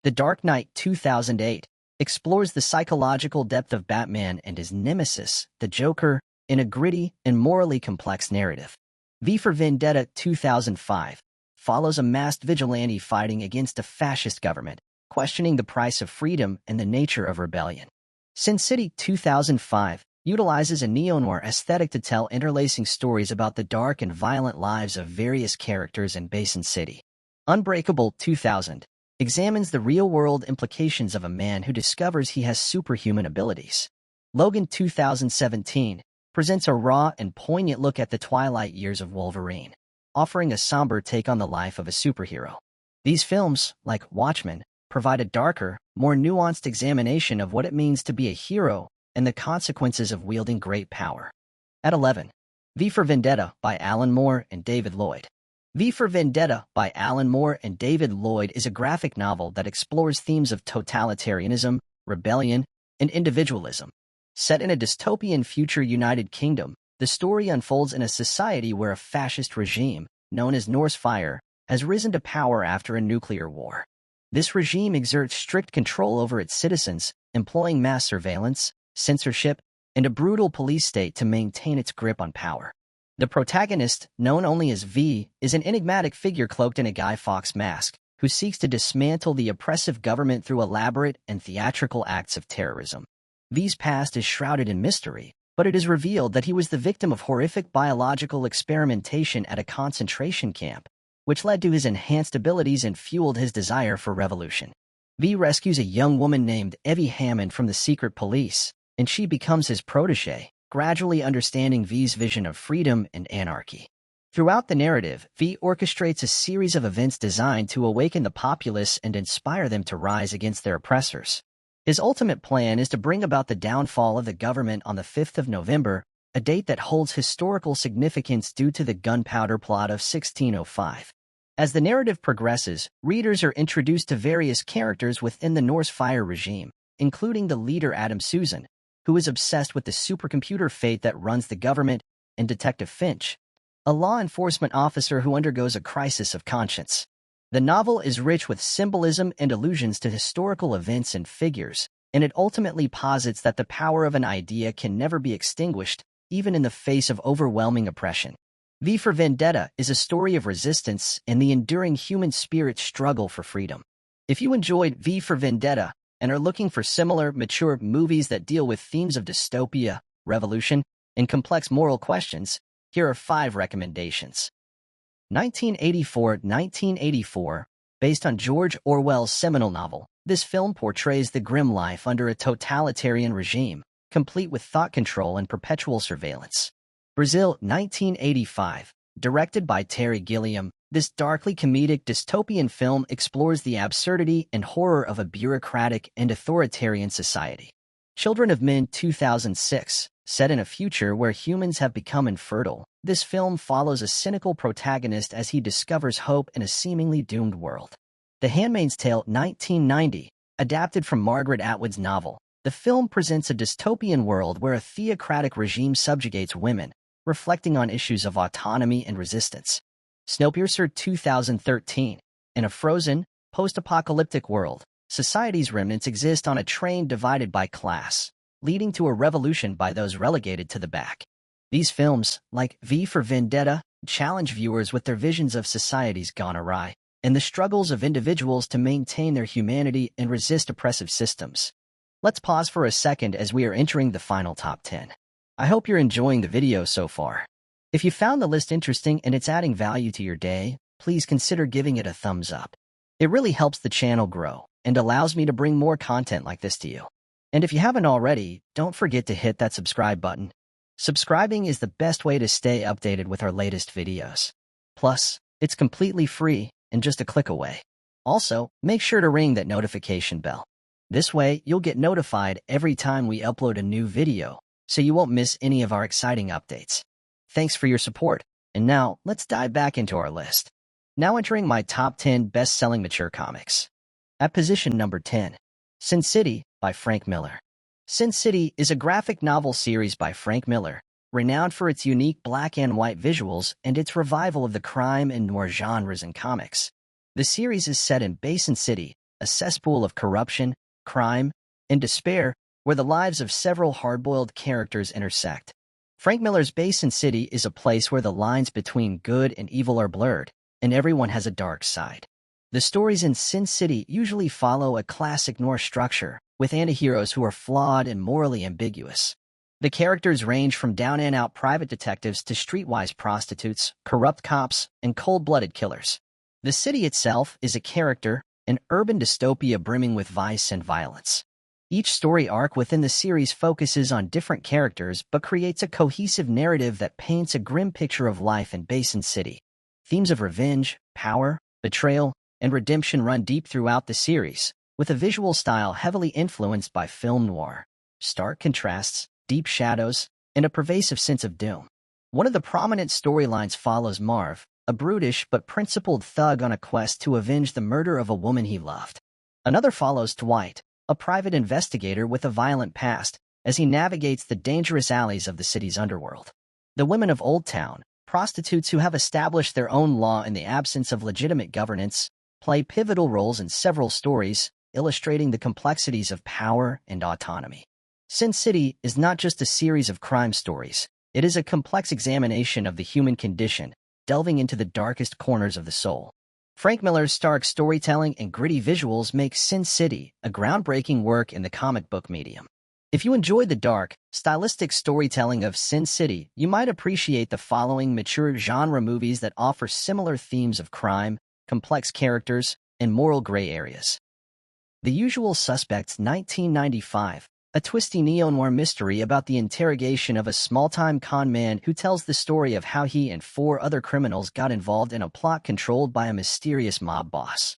The Dark Knight, 2008, explores the psychological depth of Batman and his nemesis, the Joker, in a gritty and morally complex narrative. V for Vendetta, 2005, follows a masked vigilante fighting against a fascist government, questioning the price of freedom and the nature of rebellion. Sin City, 2005, utilizes a neo-noir aesthetic to tell interlacing stories about the dark and violent lives of various characters in Basin City. Unbreakable 2000 examines the real-world implications of a man who discovers he has superhuman abilities. Logan 2017 presents a raw and poignant look at the twilight years of Wolverine, offering a somber take on the life of a superhero. These films, like Watchmen, provide a darker, more nuanced examination of what it means to be a hero and the consequences of wielding great power. At 11, V for Vendetta by Alan Moore and David Lloyd. V for Vendetta by Alan Moore and David Lloyd is a graphic novel that explores themes of totalitarianism, rebellion, and individualism. Set in a dystopian future United Kingdom, the story unfolds in a society where a fascist regime, known as Norse Fire, has risen to power after a nuclear war. This regime exerts strict control over its citizens, employing mass surveillance, censorship, and a brutal police state to maintain its grip on power. The protagonist, known only as V, is an enigmatic figure cloaked in a Guy Fawkes mask, who seeks to dismantle the oppressive government through elaborate and theatrical acts of terrorism. V's past is shrouded in mystery, but it is revealed that he was the victim of horrific biological experimentation at a concentration camp, which led to his enhanced abilities and fueled his desire for revolution. V rescues a young woman named Evie Hammond from the secret police, and she becomes his protégé, gradually understanding V's vision of freedom and anarchy. Throughout the narrative, V orchestrates a series of events designed to awaken the populace and inspire them to rise against their oppressors. His ultimate plan is to bring about the downfall of the government on the 5th of November, a date that holds historical significance due to the gunpowder plot of 1605. As the narrative progresses, readers are introduced to various characters within the Norse Fire regime, including the leader Adam Susan, who is obsessed with the supercomputer fate that runs the government, and Detective Finch, a law enforcement officer who undergoes a crisis of conscience. The novel is rich with symbolism and allusions to historical events and figures, and it ultimately posits that the power of an idea can never be extinguished, even in the face of overwhelming oppression. V for Vendetta is a story of resistance and the enduring human spirit's struggle for freedom. If you enjoyed V for Vendetta and are looking for similar, mature movies that deal with themes of dystopia, revolution, and complex moral questions, here are 5 recommendations. 1984, based on George Orwell's seminal novel, this film portrays the grim life under a totalitarian regime, complete with thought control and perpetual surveillance. Brazil, 1985, directed by Terry Gilliam, this darkly comedic dystopian film explores the absurdity and horror of a bureaucratic and authoritarian society. Children of Men, 2006, set in a future where humans have become infertile, this film follows a cynical protagonist as he discovers hope in a seemingly doomed world. The Handmaid's Tale, 1990, adapted from Margaret Atwood's novel, the film presents a dystopian world where a theocratic regime subjugates women, reflecting on issues of autonomy and resistance. Snowpiercer, 2013, in a frozen, post-apocalyptic world, society's remnants exist on a train divided by class, leading to a revolution by those relegated to the back. These films, like V for Vendetta, challenge viewers with their visions of societies gone awry, and the struggles of individuals to maintain their humanity and resist oppressive systems. Let's pause for a second as we are entering the final top 10. I hope you're enjoying the video so far. If you found the list interesting and it's adding value to your day, please consider giving it a thumbs up. It really helps the channel grow and allows me to bring more content like this to you. And if you haven't already, don't forget to hit that subscribe button. Subscribing is the best way to stay updated with our latest videos. Plus, it's completely free and just a click away. Also, make sure to ring that notification bell. This way, you'll get notified every time we upload a new video, so you won't miss any of our exciting updates. Thanks for your support, and now let's dive back into our list. Now entering my top 10 best-selling mature comics. At position number 10, Sin City by Frank Miller. Sin City is a graphic novel series by Frank Miller, renowned for its unique black and white visuals and its revival of the crime and noir genres in comics. The series is set in Basin City, a cesspool of corruption, crime, and despair, where the lives of several hard-boiled characters intersect. Frank Miller's Basin City is a place where the lines between good and evil are blurred, and everyone has a dark side. The stories in Sin City usually follow a classic noir structure, with antiheroes who are flawed and morally ambiguous. The characters range from down-and-out private detectives to streetwise prostitutes, corrupt cops, and cold-blooded killers. The city itself is a character, an urban dystopia brimming with vice and violence. Each story arc within the series focuses on different characters but creates a cohesive narrative that paints a grim picture of life in Basin City. Themes of revenge, power, betrayal, and redemption run deep throughout the series, with a visual style heavily influenced by film noir. Stark contrasts, deep shadows, and a pervasive sense of doom. One of the prominent storylines follows Marv, a brutish but principled thug on a quest to avenge the murder of a woman he loved. Another follows Dwight, a private investigator with a violent past, as he navigates the dangerous alleys of the city's underworld. The women of Old Town, prostitutes who have established their own law in the absence of legitimate governance, play pivotal roles in several stories, illustrating the complexities of power and autonomy. Sin City is not just a series of crime stories, it is a complex examination of the human condition, delving into the darkest corners of the soul. Frank Miller's stark storytelling and gritty visuals make Sin City a groundbreaking work in the comic book medium. If you enjoyed the dark, stylistic storytelling of Sin City, you might appreciate the following mature genre movies that offer similar themes of crime, complex characters, and moral gray areas. The Usual Suspects 1995, a twisty neo-noir mystery about the interrogation of a small-time con man who tells the story of how he and 4 other criminals got involved in a plot controlled by a mysterious mob boss.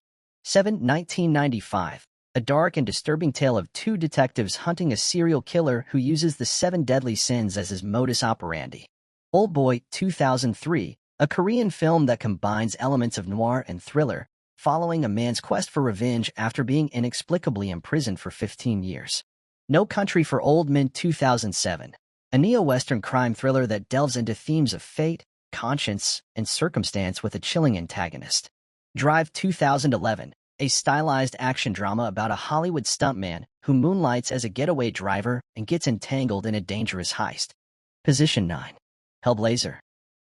1995, a dark and disturbing tale of 2 detectives hunting a serial killer who uses the 7 deadly sins as his modus operandi. Old Boy 2003, a Korean film that combines elements of noir and thriller, following a man's quest for revenge after being inexplicably imprisoned for 15 years. No Country for Old Men 2007, a neo-Western crime thriller that delves into themes of fate, conscience, and circumstance with a chilling antagonist. Drive 2011, a stylized action drama about a Hollywood stuntman who moonlights as a getaway driver and gets entangled in a dangerous heist. Position 9. Hellblazer.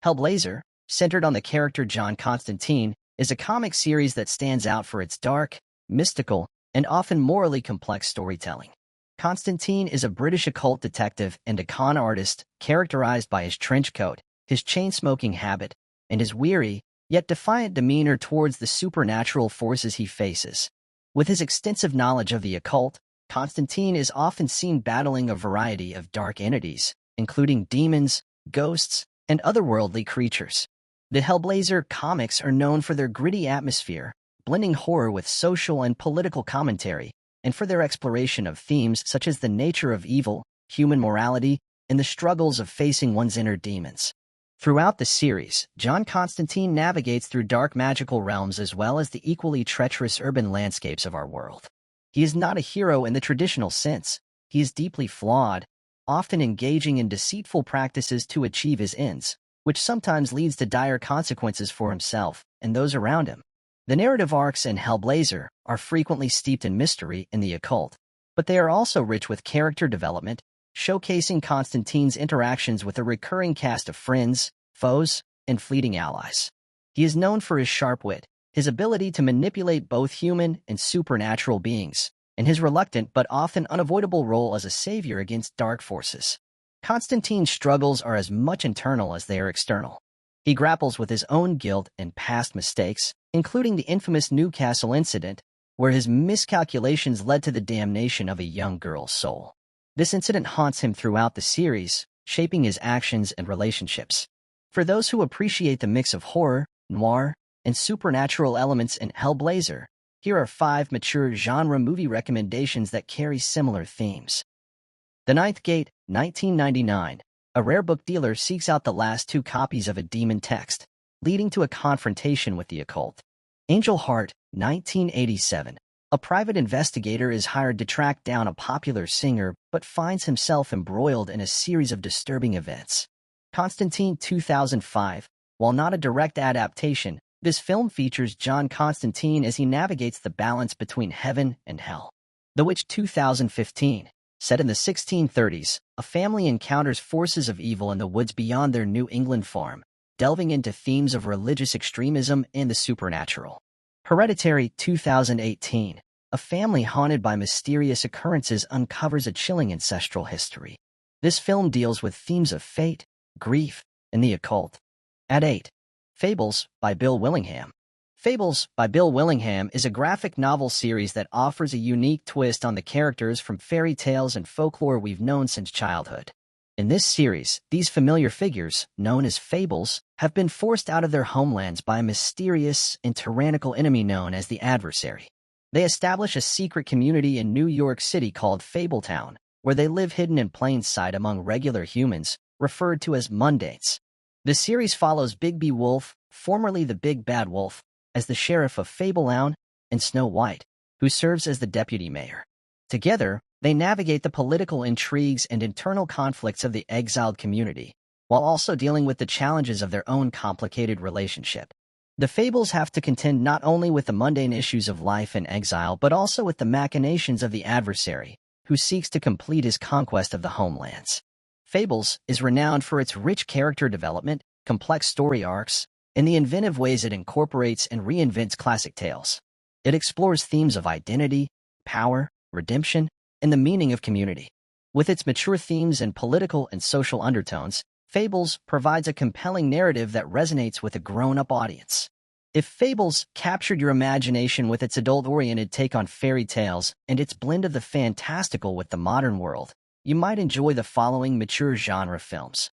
Hellblazer, centered on the character John Constantine, is a comic series that stands out for its dark, mystical, and often morally complex storytelling. Constantine is a British occult detective and a con artist characterized by his trench coat, his chain-smoking habit, and his weary, yet defiant demeanor towards the supernatural forces he faces. With his extensive knowledge of the occult, Constantine is often seen battling a variety of dark entities, including demons, ghosts, and otherworldly creatures. The Hellblazer comics are known for their gritty atmosphere, blending horror with social and political commentary, and for their exploration of themes such as the nature of evil, human morality, and the struggles of facing one's inner demons. Throughout the series, John Constantine navigates through dark magical realms as well as the equally treacherous urban landscapes of our world. He is not a hero in the traditional sense. He is deeply flawed, often engaging in deceitful practices to achieve his ends, which sometimes leads to dire consequences for himself and those around him. The narrative arcs in Hellblazer are frequently steeped in mystery and the occult, but they are also rich with character development, showcasing Constantine's interactions with a recurring cast of friends, foes, and fleeting allies. He is known for his sharp wit, his ability to manipulate both human and supernatural beings, and his reluctant but often unavoidable role as a savior against dark forces. Constantine's struggles are as much internal as they are external. He grapples with his own guilt and past mistakes, including the infamous Newcastle incident, where his miscalculations led to the damnation of a young girl's soul. This incident haunts him throughout the series, shaping his actions and relationships. For those who appreciate the mix of horror, noir, and supernatural elements in Hellblazer, here are 5 mature genre movie recommendations that carry similar themes. The Ninth Gate, 1999. A rare book dealer seeks out the last 2 copies of a demon text, leading to a confrontation with the occult. Angel Heart, 1987. A private investigator is hired to track down a popular singer but finds himself embroiled in a series of disturbing events. Constantine 2005. While not a direct adaptation, this film features John Constantine as he navigates the balance between heaven and hell. The Witch 2015. Set in the 1630s, a family encounters forces of evil in the woods beyond their New England farm, delving into themes of religious extremism and the supernatural. Hereditary 2018. A family haunted by mysterious occurrences uncovers a chilling ancestral history. This film deals with themes of fate, grief, and the occult. At 8. Fables by Bill Willingham. Fables by Bill Willingham is a graphic novel series that offers a unique twist on the characters from fairy tales and folklore we've known since childhood. In this series, these familiar figures, known as Fables, have been forced out of their homelands by a mysterious and tyrannical enemy known as the Adversary. They establish a secret community in New York City called Fabletown, where they live hidden in plain sight among regular humans, referred to as mundanes. The series follows Bigby Wolf, formerly the Big Bad Wolf, as the sheriff of Fabletown, and Snow White, who serves as the deputy mayor. Together, they navigate the political intrigues and internal conflicts of the exiled community, while also dealing with the challenges of their own complicated relationship. The Fables have to contend not only with the mundane issues of life in exile, but also with the machinations of the Adversary, who seeks to complete his conquest of the homelands. Fables is renowned for its rich character development, complex story arcs, and the inventive ways it incorporates and reinvents classic tales. It explores themes of identity, power, redemption, and the meaning of community. With its mature themes and political and social undertones, Fables provides a compelling narrative that resonates with a grown-up audience. If Fables captured your imagination with its adult-oriented take on fairy tales and its blend of the fantastical with the modern world, you might enjoy the following mature genre films.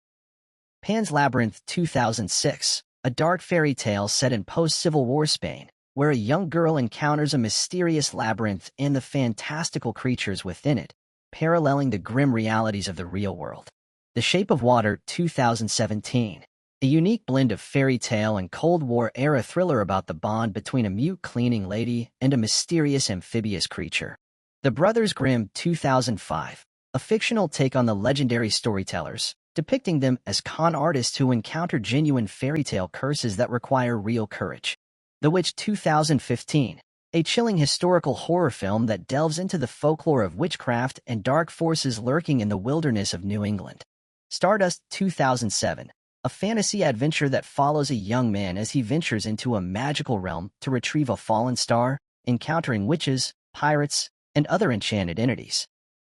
Pan's Labyrinth 2006, a dark fairy tale set in post-Civil War Spain, where a young girl encounters a mysterious labyrinth and the fantastical creatures within it, paralleling the grim realities of the real world. The Shape of Water 2017, a unique blend of fairy tale and Cold War-era thriller about the bond between a mute cleaning lady and a mysterious amphibious creature. The Brothers Grimm 2005, a fictional take on the legendary storytellers, depicting them as con artists who encounter genuine fairy tale curses that require real courage. The Witch 2015, a chilling historical horror film that delves into the folklore of witchcraft and dark forces lurking in the wilderness of New England. Stardust 2007, a fantasy adventure that follows a young man as he ventures into a magical realm to retrieve a fallen star, encountering witches, pirates, and other enchanted entities.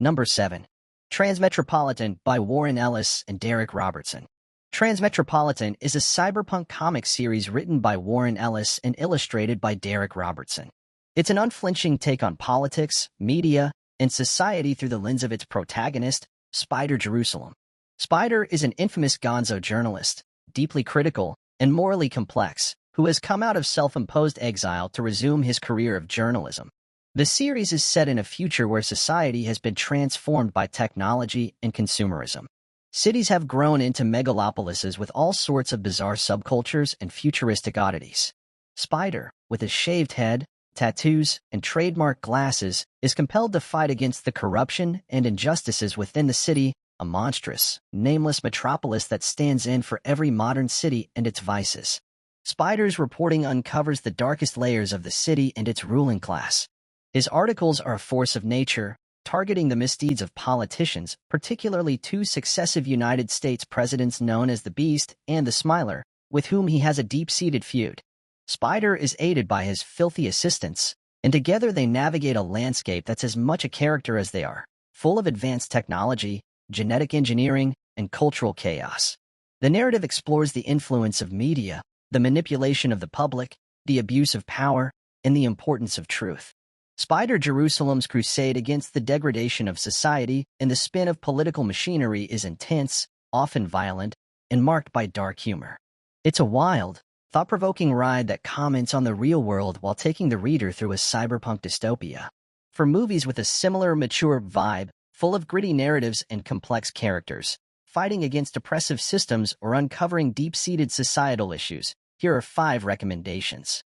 Number 7. Transmetropolitan by Warren Ellis and Derek Robertson. Transmetropolitan is a cyberpunk comic series written by Warren Ellis and illustrated by Derek Robertson. It's an unflinching take on politics, media, and society through the lens of its protagonist, Spider Jerusalem. Spider is an infamous gonzo journalist, deeply critical and morally complex, who has come out of self-imposed exile to resume his career of journalism. The series is set in a future where society has been transformed by technology and consumerism. Cities have grown into megalopolises with all sorts of bizarre subcultures and futuristic oddities. Spider, with a shaved head, tattoos, and trademark glasses, is compelled to fight against the corruption and injustices within the city, a monstrous, nameless metropolis that stands in for every modern city and its vices. Spider's reporting uncovers the darkest layers of the city and its ruling class. His articles are a force of nature, targeting the misdeeds of politicians, particularly two successive United States presidents known as the Beast and the Smiler, with whom he has a deep-seated feud. Spider is aided by his filthy assistants, and together they navigate a landscape that's as much a character as they are, full of advanced technology, genetic engineering, and cultural chaos. The narrative explores the influence of media, the manipulation of the public, the abuse of power, and the importance of truth. Spider Jerusalem's crusade against the degradation of society and the spin of political machinery is intense, often violent, and marked by dark humor. It's a wild, thought-provoking ride that comments on the real world while taking the reader through a cyberpunk dystopia. For movies with a similar mature vibe, full of gritty narratives and complex characters, fighting against oppressive systems or uncovering deep-seated societal issues, here are 5 recommendations.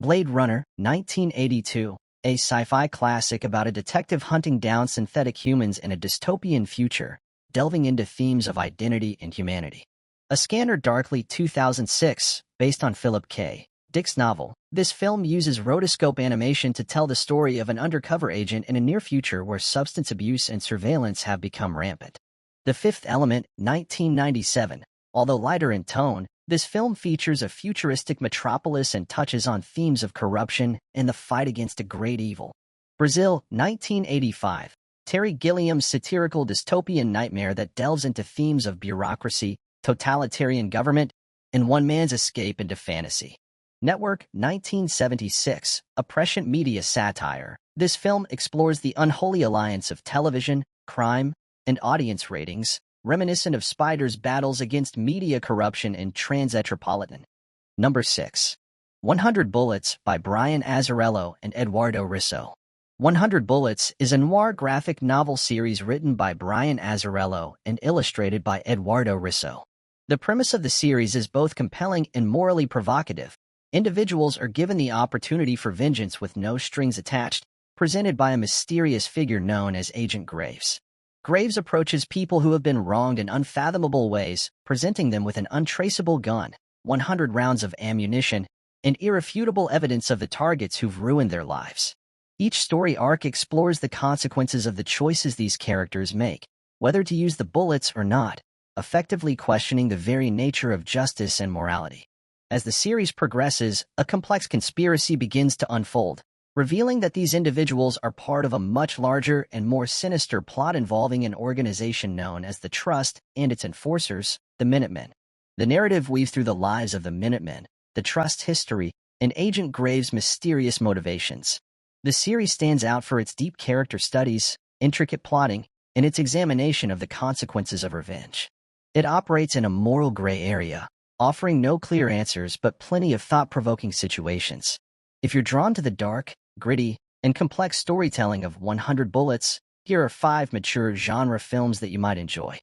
Blade Runner, 1982. A sci-fi classic about a detective hunting down synthetic humans in a dystopian future, delving into themes of identity and humanity. A Scanner Darkly 2006, based on Philip K. Dick's novel, this film uses rotoscope animation to tell the story of an undercover agent in a near future where substance abuse and surveillance have become rampant. The Fifth Element, 1997. Although lighter in tone, this film features a futuristic metropolis and touches on themes of corruption and the fight against a great evil. Brazil, 1985. Terry Gilliam's satirical dystopian nightmare that delves into themes of bureaucracy, totalitarian government, and one man's escape into fantasy. Network, 1976, a prescient media satire. This film explores the unholy alliance of television, crime, and audience ratings, reminiscent of Spider's battles against media corruption in Transmetropolitan. Number 6. 100 Bullets by Brian Azzarello and Eduardo Risso. 100 Bullets is a noir graphic novel series written by Brian Azzarello and illustrated by Eduardo Risso. The premise of the series is both compelling and morally provocative. Individuals are given the opportunity for vengeance with no strings attached, presented by a mysterious figure known as Agent Graves. Graves approaches people who have been wronged in unfathomable ways, presenting them with an untraceable gun, 100 rounds of ammunition, and irrefutable evidence of the targets who've ruined their lives. Each story arc explores the consequences of the choices these characters make, whether to use the bullets or not, effectively questioning the very nature of justice and morality. As the series progresses, a complex conspiracy begins to unfold, revealing that these individuals are part of a much larger and more sinister plot involving an organization known as the Trust and its enforcers, the Minutemen. The narrative weaves through the lives of the Minutemen, the Trust's history, and Agent Graves' mysterious motivations. The series stands out for its deep character studies, intricate plotting, and its examination of the consequences of revenge. It operates in a moral gray area, offering no clear answers but plenty of thought-provoking situations. If you're drawn to the dark, gritty, and complex storytelling of 100 Bullets, here are 5 mature genre films that you might enjoy.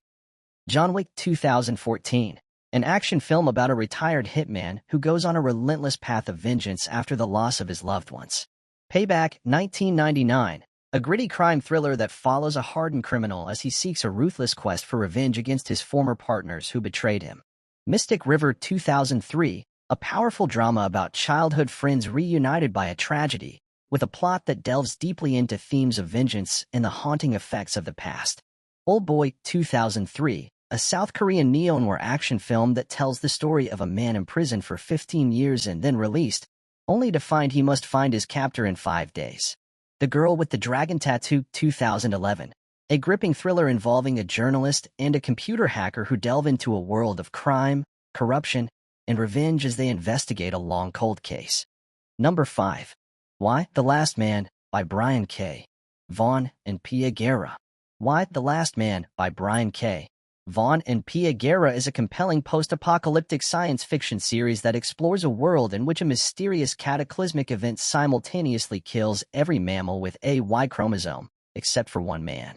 John Wick 2014, an action film about a retired hitman who goes on a relentless path of vengeance after the loss of his loved ones. Payback 1999, a gritty crime thriller that follows a hardened criminal as he seeks a ruthless quest for revenge against his former partners who betrayed him. Mystic River 2003, a powerful drama about childhood friends reunited by a tragedy, with a plot that delves deeply into themes of vengeance and the haunting effects of the past. Old Boy 2003, a South Korean neo-noir action film that tells the story of a man imprisoned for 15 years and then released, only to find he must find his captor in 5 days. The Girl with the Dragon Tattoo 2011, a gripping thriller involving a journalist and a computer hacker who delve into a world of crime, corruption, and revenge as they investigate a long cold case. Number 5. Why the Last Man by Brian K. Vaughan and Pia Guerra. Why the Last Man by Brian K. Vaughan and Pia Guerra is a compelling post-apocalyptic science fiction series that explores a world in which a mysterious cataclysmic event simultaneously kills every mammal with a Y chromosome, except for one man,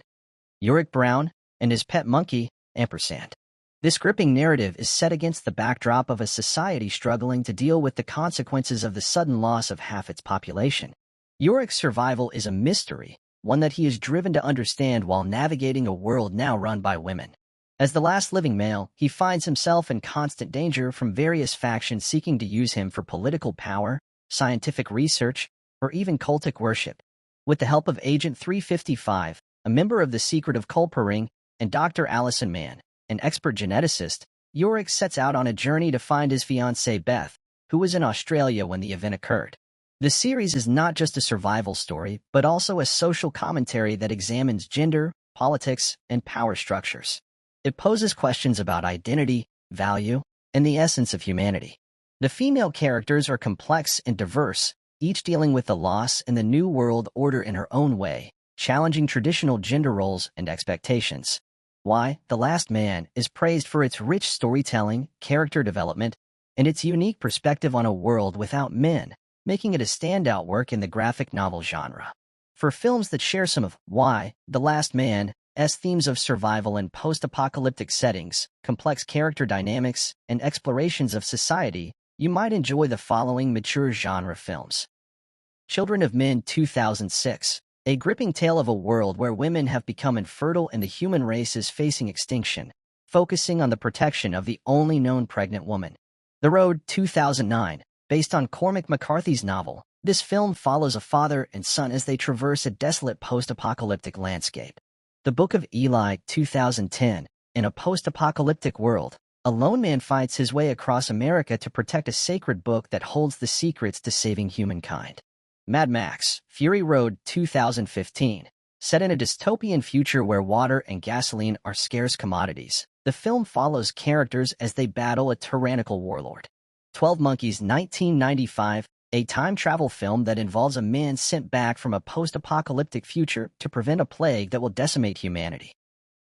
Yorick Brown, and his pet monkey, Ampersand. This gripping narrative is set against the backdrop of a society struggling to deal with the consequences of the sudden loss of half its population. Yorick's survival is a mystery, one that he is driven to understand while navigating a world now run by women. As the last living male, he finds himself in constant danger from various factions seeking to use him for political power, scientific research, or even cultic worship. With the help of Agent 355, a member of the Secret of Culper Ring, and Dr. Allison Mann, an expert geneticist, Yorick sets out on a journey to find his fiancée Beth, who was in Australia when the event occurred. The series is not just a survival story, but also a social commentary that examines gender, politics, and power structures. It poses questions about identity, value, and the essence of humanity. The female characters are complex and diverse, each dealing with the loss and the new world order in her own way, challenging traditional gender roles and expectations. Why The Last Man is praised for its rich storytelling, character development, and its unique perspective on a world without men, making it a standout work in the graphic novel genre. For films that share some of Why The Last Man's themes of survival in post-apocalyptic settings, complex character dynamics, and explorations of society, you might enjoy the following mature genre films. Children of Men 2006, a gripping tale of a world where women have become infertile and the human race is facing extinction, focusing on the protection of the only known pregnant woman. The Road 2009, based on Cormac McCarthy's novel, this film follows a father and son as they traverse a desolate post-apocalyptic landscape. The Book of Eli 2010, in a post-apocalyptic world, a lone man fights his way across America to protect a sacred book that holds the secrets to saving humankind. Mad Max, Fury Road 2015, Set in a dystopian future where water and gasoline are scarce commodities, the film follows characters as they battle a tyrannical warlord. 12 Monkeys 1995, a time travel film that involves a man sent back from a post-apocalyptic future to prevent a plague that will decimate humanity.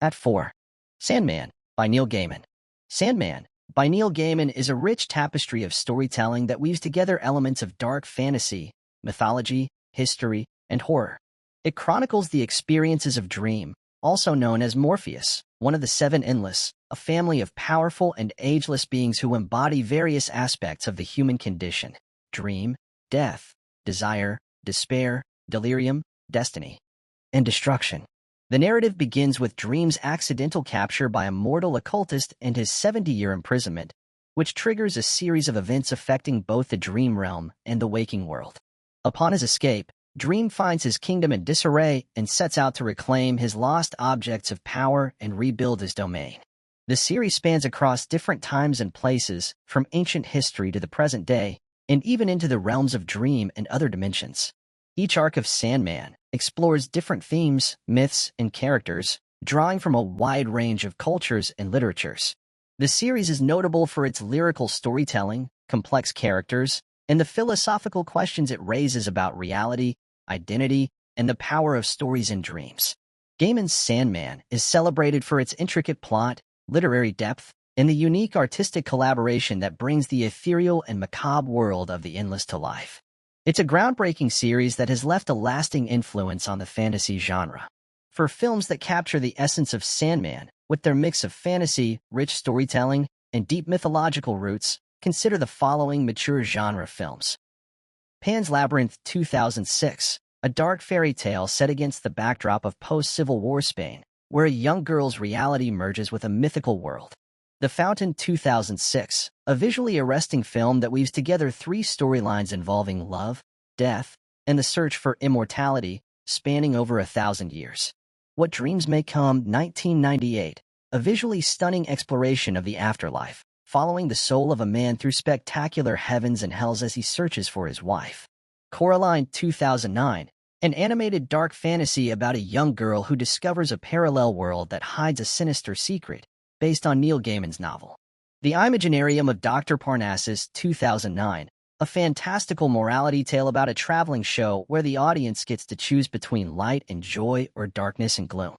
At 4. Sandman, by Neil Gaiman. Sandman, by Neil Gaiman is a rich tapestry of storytelling that weaves together elements of dark fantasy, mythology, history, and horror. It chronicles the experiences of Dream, also known as Morpheus, one of the Seven Endless, a family of powerful and ageless beings who embody various aspects of the human condition: dream, death, desire, despair, delirium, destiny, and destruction. The narrative begins with Dream's accidental capture by a mortal occultist and his 70-year imprisonment, which triggers a series of events affecting both the dream realm and the waking world. Upon his escape, Dream finds his kingdom in disarray and sets out to reclaim his lost objects of power and rebuild his domain. The series spans across different times and places, from ancient history to the present day, and even into the realms of Dream and other dimensions. Each arc of Sandman explores different themes, myths, and characters, drawing from a wide range of cultures and literatures. The series is notable for its lyrical storytelling, complex characters, and the philosophical questions it raises about reality, identity, and the power of stories and dreams. Gaiman's Sandman is celebrated for its intricate plot, literary depth, and the unique artistic collaboration that brings the ethereal and macabre world of the endless to life. It's a groundbreaking series that has left a lasting influence on the fantasy genre. For films that capture the essence of Sandman, with their mix of fantasy, rich storytelling, and deep mythological roots, consider the following mature genre films. Pan's Labyrinth 2006, a dark fairy tale set against the backdrop of post-Civil War Spain, where a young girl's reality merges with a mythical world. The Fountain 2006, a visually arresting film that weaves together three storylines involving love, death, and the search for immortality, spanning over 1,000 years. What Dreams May Come 1998, a visually stunning exploration of the afterlife, following the soul of a man through spectacular heavens and hells as he searches for his wife. Coraline 2009, an animated dark fantasy about a young girl who discovers a parallel world that hides a sinister secret, based on Neil Gaiman's novel. The Imaginarium of Dr. Parnassus 2009, a fantastical morality tale about a traveling show where the audience gets to choose between light and joy or darkness and gloom.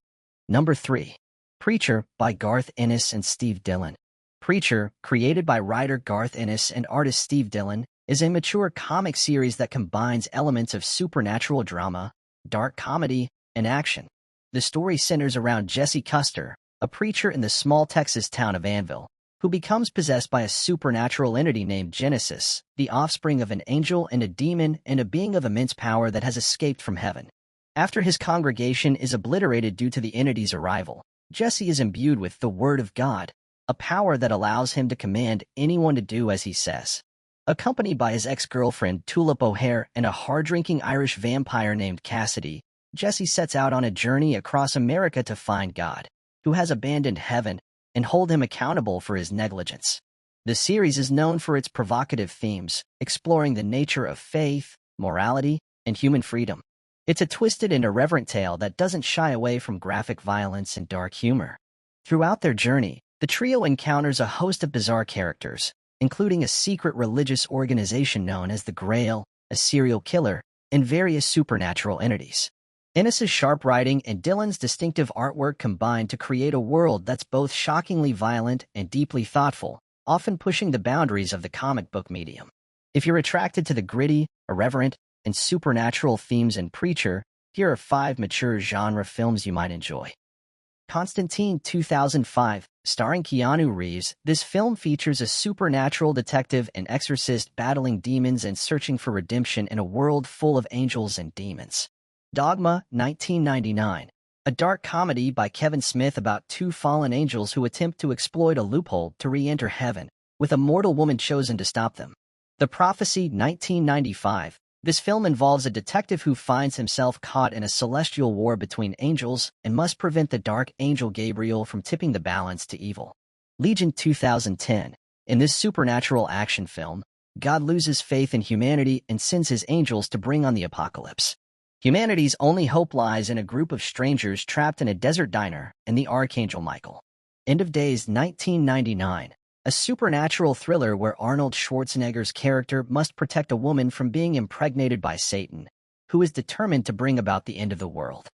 Number 3. Preacher, by Garth Ennis and Steve Dillon. Preacher, created by writer Garth Ennis and artist Steve Dillon, is a mature comic series that combines elements of supernatural drama, dark comedy, and action. The story centers around Jesse Custer, a preacher in the small Texas town of Anvil, who becomes possessed by a supernatural entity named Genesis, the offspring of an angel and a demon and a being of immense power that has escaped from heaven. After his congregation is obliterated due to the entity's arrival, Jesse is imbued with the Word of God, a power that allows him to command anyone to do as he says. Accompanied by his ex-girlfriend Tulip O'Hare and a hard-drinking Irish vampire named Cassidy, Jesse sets out on a journey across America to find God, who has abandoned heaven, and hold him accountable for his negligence. The series is known for its provocative themes, exploring the nature of faith, morality, and human freedom. It's a twisted and irreverent tale that doesn't shy away from graphic violence and dark humor. Throughout their journey, the trio encounters a host of bizarre characters, including a secret religious organization known as the Grail, a serial killer, and various supernatural entities. Ennis's sharp writing and Dillon's distinctive artwork combine to create a world that's both shockingly violent and deeply thoughtful, often pushing the boundaries of the comic book medium. If you're attracted to the gritty, irreverent, and supernatural themes in Preacher, here are 5 mature genre films you might enjoy. Constantine 2005, starring Keanu Reeves, this film features a supernatural detective and exorcist battling demons and searching for redemption in a world full of angels and demons. Dogma 1999, a dark comedy by Kevin Smith about 2 fallen angels who attempt to exploit a loophole to re-enter heaven, with a mortal woman chosen to stop them. The Prophecy 1995, this film involves a detective who finds himself caught in a celestial war between angels and must prevent the dark angel Gabriel from tipping the balance to evil. Legion 2010, in this supernatural action film, God loses faith in humanity and sends his angels to bring on the apocalypse. Humanity's only hope lies in a group of strangers trapped in a desert diner and the Archangel Michael. End of Days 1999, a supernatural thriller where Arnold Schwarzenegger's character must protect a woman from being impregnated by Satan, who is determined to bring about the end of the world.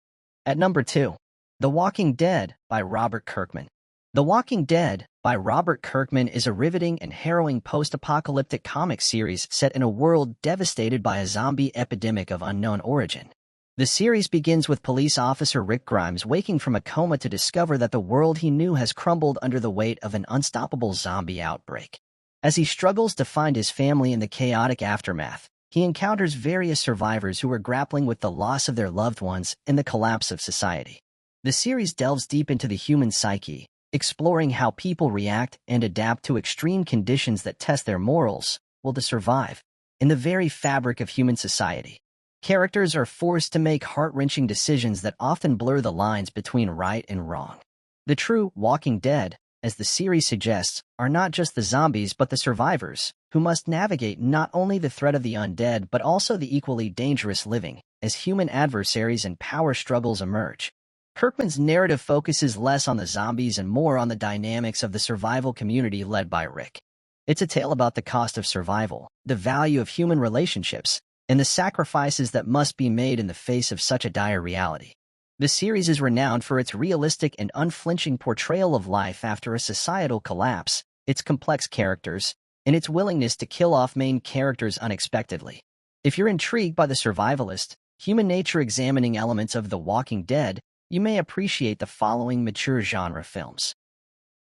At number 2, The Walking Dead by Robert Kirkman. The Walking Dead by Robert Kirkman is a riveting and harrowing post-apocalyptic comic series set in a world devastated by a zombie epidemic of unknown origin. The series begins with police officer Rick Grimes waking from a coma to discover that the world he knew has crumbled under the weight of an unstoppable zombie outbreak. As he struggles to find his family in the chaotic aftermath, he encounters various survivors who are grappling with the loss of their loved ones and the collapse of society. The series delves deep into the human psyche, exploring how people react and adapt to extreme conditions that test their morals, will to survive. In the very fabric of human society, characters are forced to make heart-wrenching decisions that often blur the lines between right and wrong. The true Walking Dead, as the series suggests, are not just the zombies but the survivors, who must navigate not only the threat of the undead but also the equally dangerous living, as human adversaries and power struggles emerge. Kirkman's narrative focuses less on the zombies and more on the dynamics of the survival community led by Rick. It's a tale about the cost of survival, the value of human relationships, and the sacrifices that must be made in the face of such a dire reality. The series is renowned for its realistic and unflinching portrayal of life after a societal collapse, its complex characters, and its willingness to kill off main characters unexpectedly. If you're intrigued by the survivalist, human nature examining elements of The Walking Dead, you may appreciate the following mature genre films.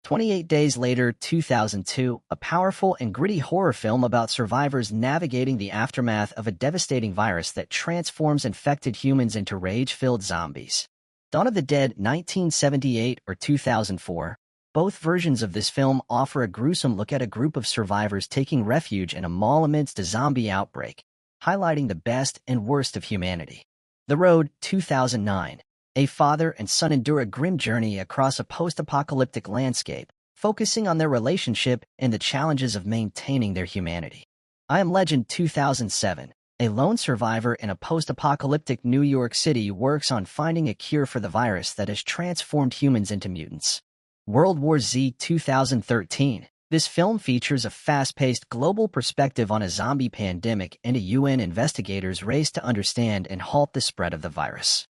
28 Days Later, 2002, a powerful and gritty horror film about survivors navigating the aftermath of a devastating virus that transforms infected humans into rage-filled zombies. Dawn of the Dead, 1978 or 2004. Both versions of this film offer a gruesome look at a group of survivors taking refuge in a mall amidst a zombie outbreak, highlighting the best and worst of humanity. The Road, 2009. A father and son endure a grim journey across a post-apocalyptic landscape, focusing on their relationship and the challenges of maintaining their humanity. I Am Legend, 2007. A lone survivor in a post-apocalyptic New York City works on finding a cure for the virus that has transformed humans into mutants. World War Z, 2013. This film features a fast-paced global perspective on a zombie pandemic and a UN investigator's race to understand and halt the spread of the virus.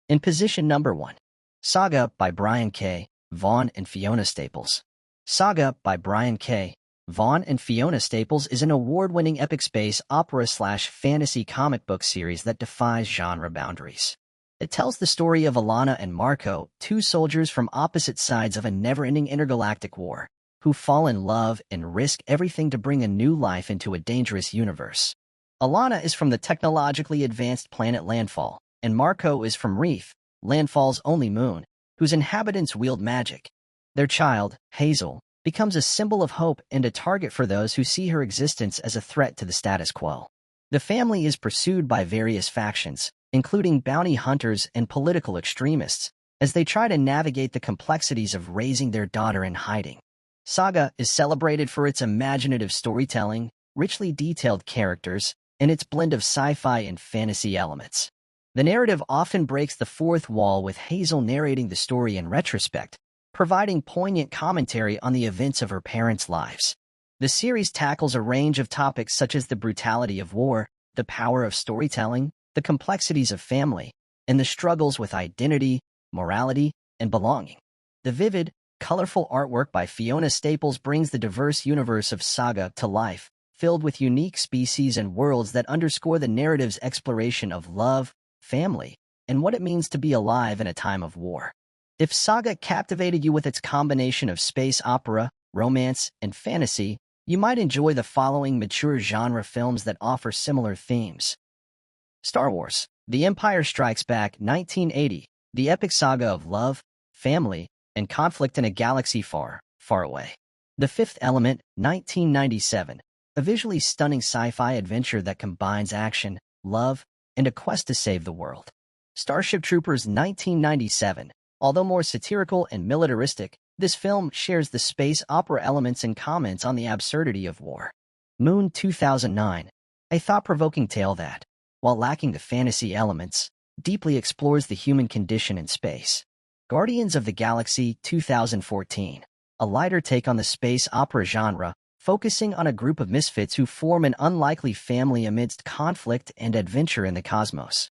In position number 1, Saga by Brian K. Vaughan and Fiona Staples. Saga by Brian K. Vaughan and Fiona Staples is an award-winning epic space opera/fantasy comic book series that defies genre boundaries. It tells the story of Alana and Marco, two soldiers from opposite sides of a never-ending intergalactic war, who fall in love and risk everything to bring a new life into a dangerous universe. Alana is from the technologically advanced planet Landfall, and Marco is from Reef, Landfall's only moon, whose inhabitants wield magic. Their child, Hazel, becomes a symbol of hope and a target for those who see her existence as a threat to the status quo. The family is pursued by various factions, including bounty hunters and political extremists, as they try to navigate the complexities of raising their daughter in hiding. Saga is celebrated for its imaginative storytelling, richly detailed characters, and its blend of sci-fi and fantasy elements. The narrative often breaks the fourth wall, with Hazel narrating the story in retrospect, providing poignant commentary on the events of her parents' lives. The series tackles a range of topics such as the brutality of war, the power of storytelling, the complexities of family, and the struggles with identity, morality, and belonging. The vivid, colorful artwork by Fiona Staples brings the diverse universe of Saga to life, filled with unique species and worlds that underscore the narrative's exploration of love, family, and what it means to be alive in a time of war. If Saga captivated you with its combination of space opera, romance, and fantasy, you might enjoy the following mature genre films that offer similar themes. Star Wars: The Empire Strikes Back, 1980, the epic saga of love, family, and conflict in a galaxy far, far away. The Fifth Element, 1997, a visually stunning sci-fi adventure that combines action, love, and a quest to save the world. Starship Troopers, 1997. Although more satirical and militaristic, this film shares the space opera elements and comments on the absurdity of war. Moon, 2009. A thought-provoking tale that, while lacking the fantasy elements, deeply explores the human condition in space. Guardians of the Galaxy 2014, a lighter take on the space opera genre, focusing on a group of misfits who form an unlikely family amidst conflict and adventure in the cosmos.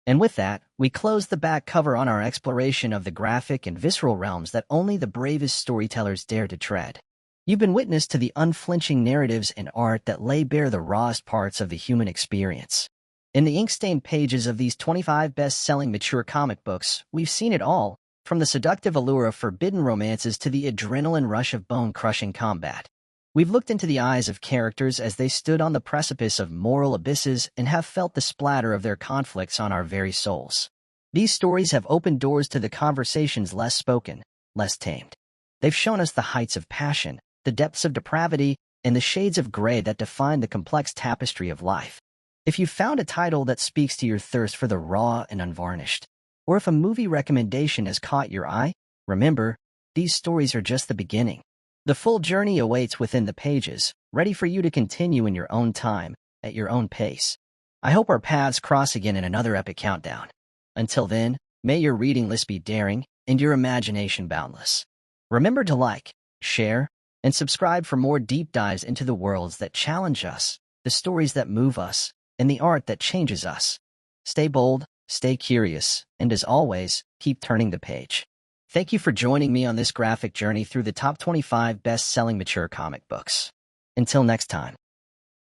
And with that, we close the back cover on our exploration of the graphic and visceral realms that only the bravest storytellers dare to tread. You've been witness to the unflinching narratives and art that lay bare the rawest parts of the human experience. In the ink-stained pages of these 25 best-selling mature comic books, we've seen it all, from the seductive allure of forbidden romances to the adrenaline rush of bone-crushing combat. We've looked into the eyes of characters as they stood on the precipice of moral abysses and have felt the splatter of their conflicts on our very souls. These stories have opened doors to the conversations less spoken, less tamed. They've shown us the heights of passion, the depths of depravity, and the shades of gray that define the complex tapestry of life. If you've found a title that speaks to your thirst for the raw and unvarnished, or if a movie recommendation has caught your eye, remember, these stories are just the beginning. The full journey awaits within the pages, ready for you to continue in your own time, at your own pace. I hope our paths cross again in another epic countdown. Until then, may your reading list be daring and your imagination boundless. Remember to like, share, and subscribe for more deep dives into the worlds that challenge us, the stories that move us, and the art that changes us. Stay bold, stay curious, and as always, keep turning the page. Thank you for joining me on this graphic journey through the top 25 best-selling mature comic books. Until next time.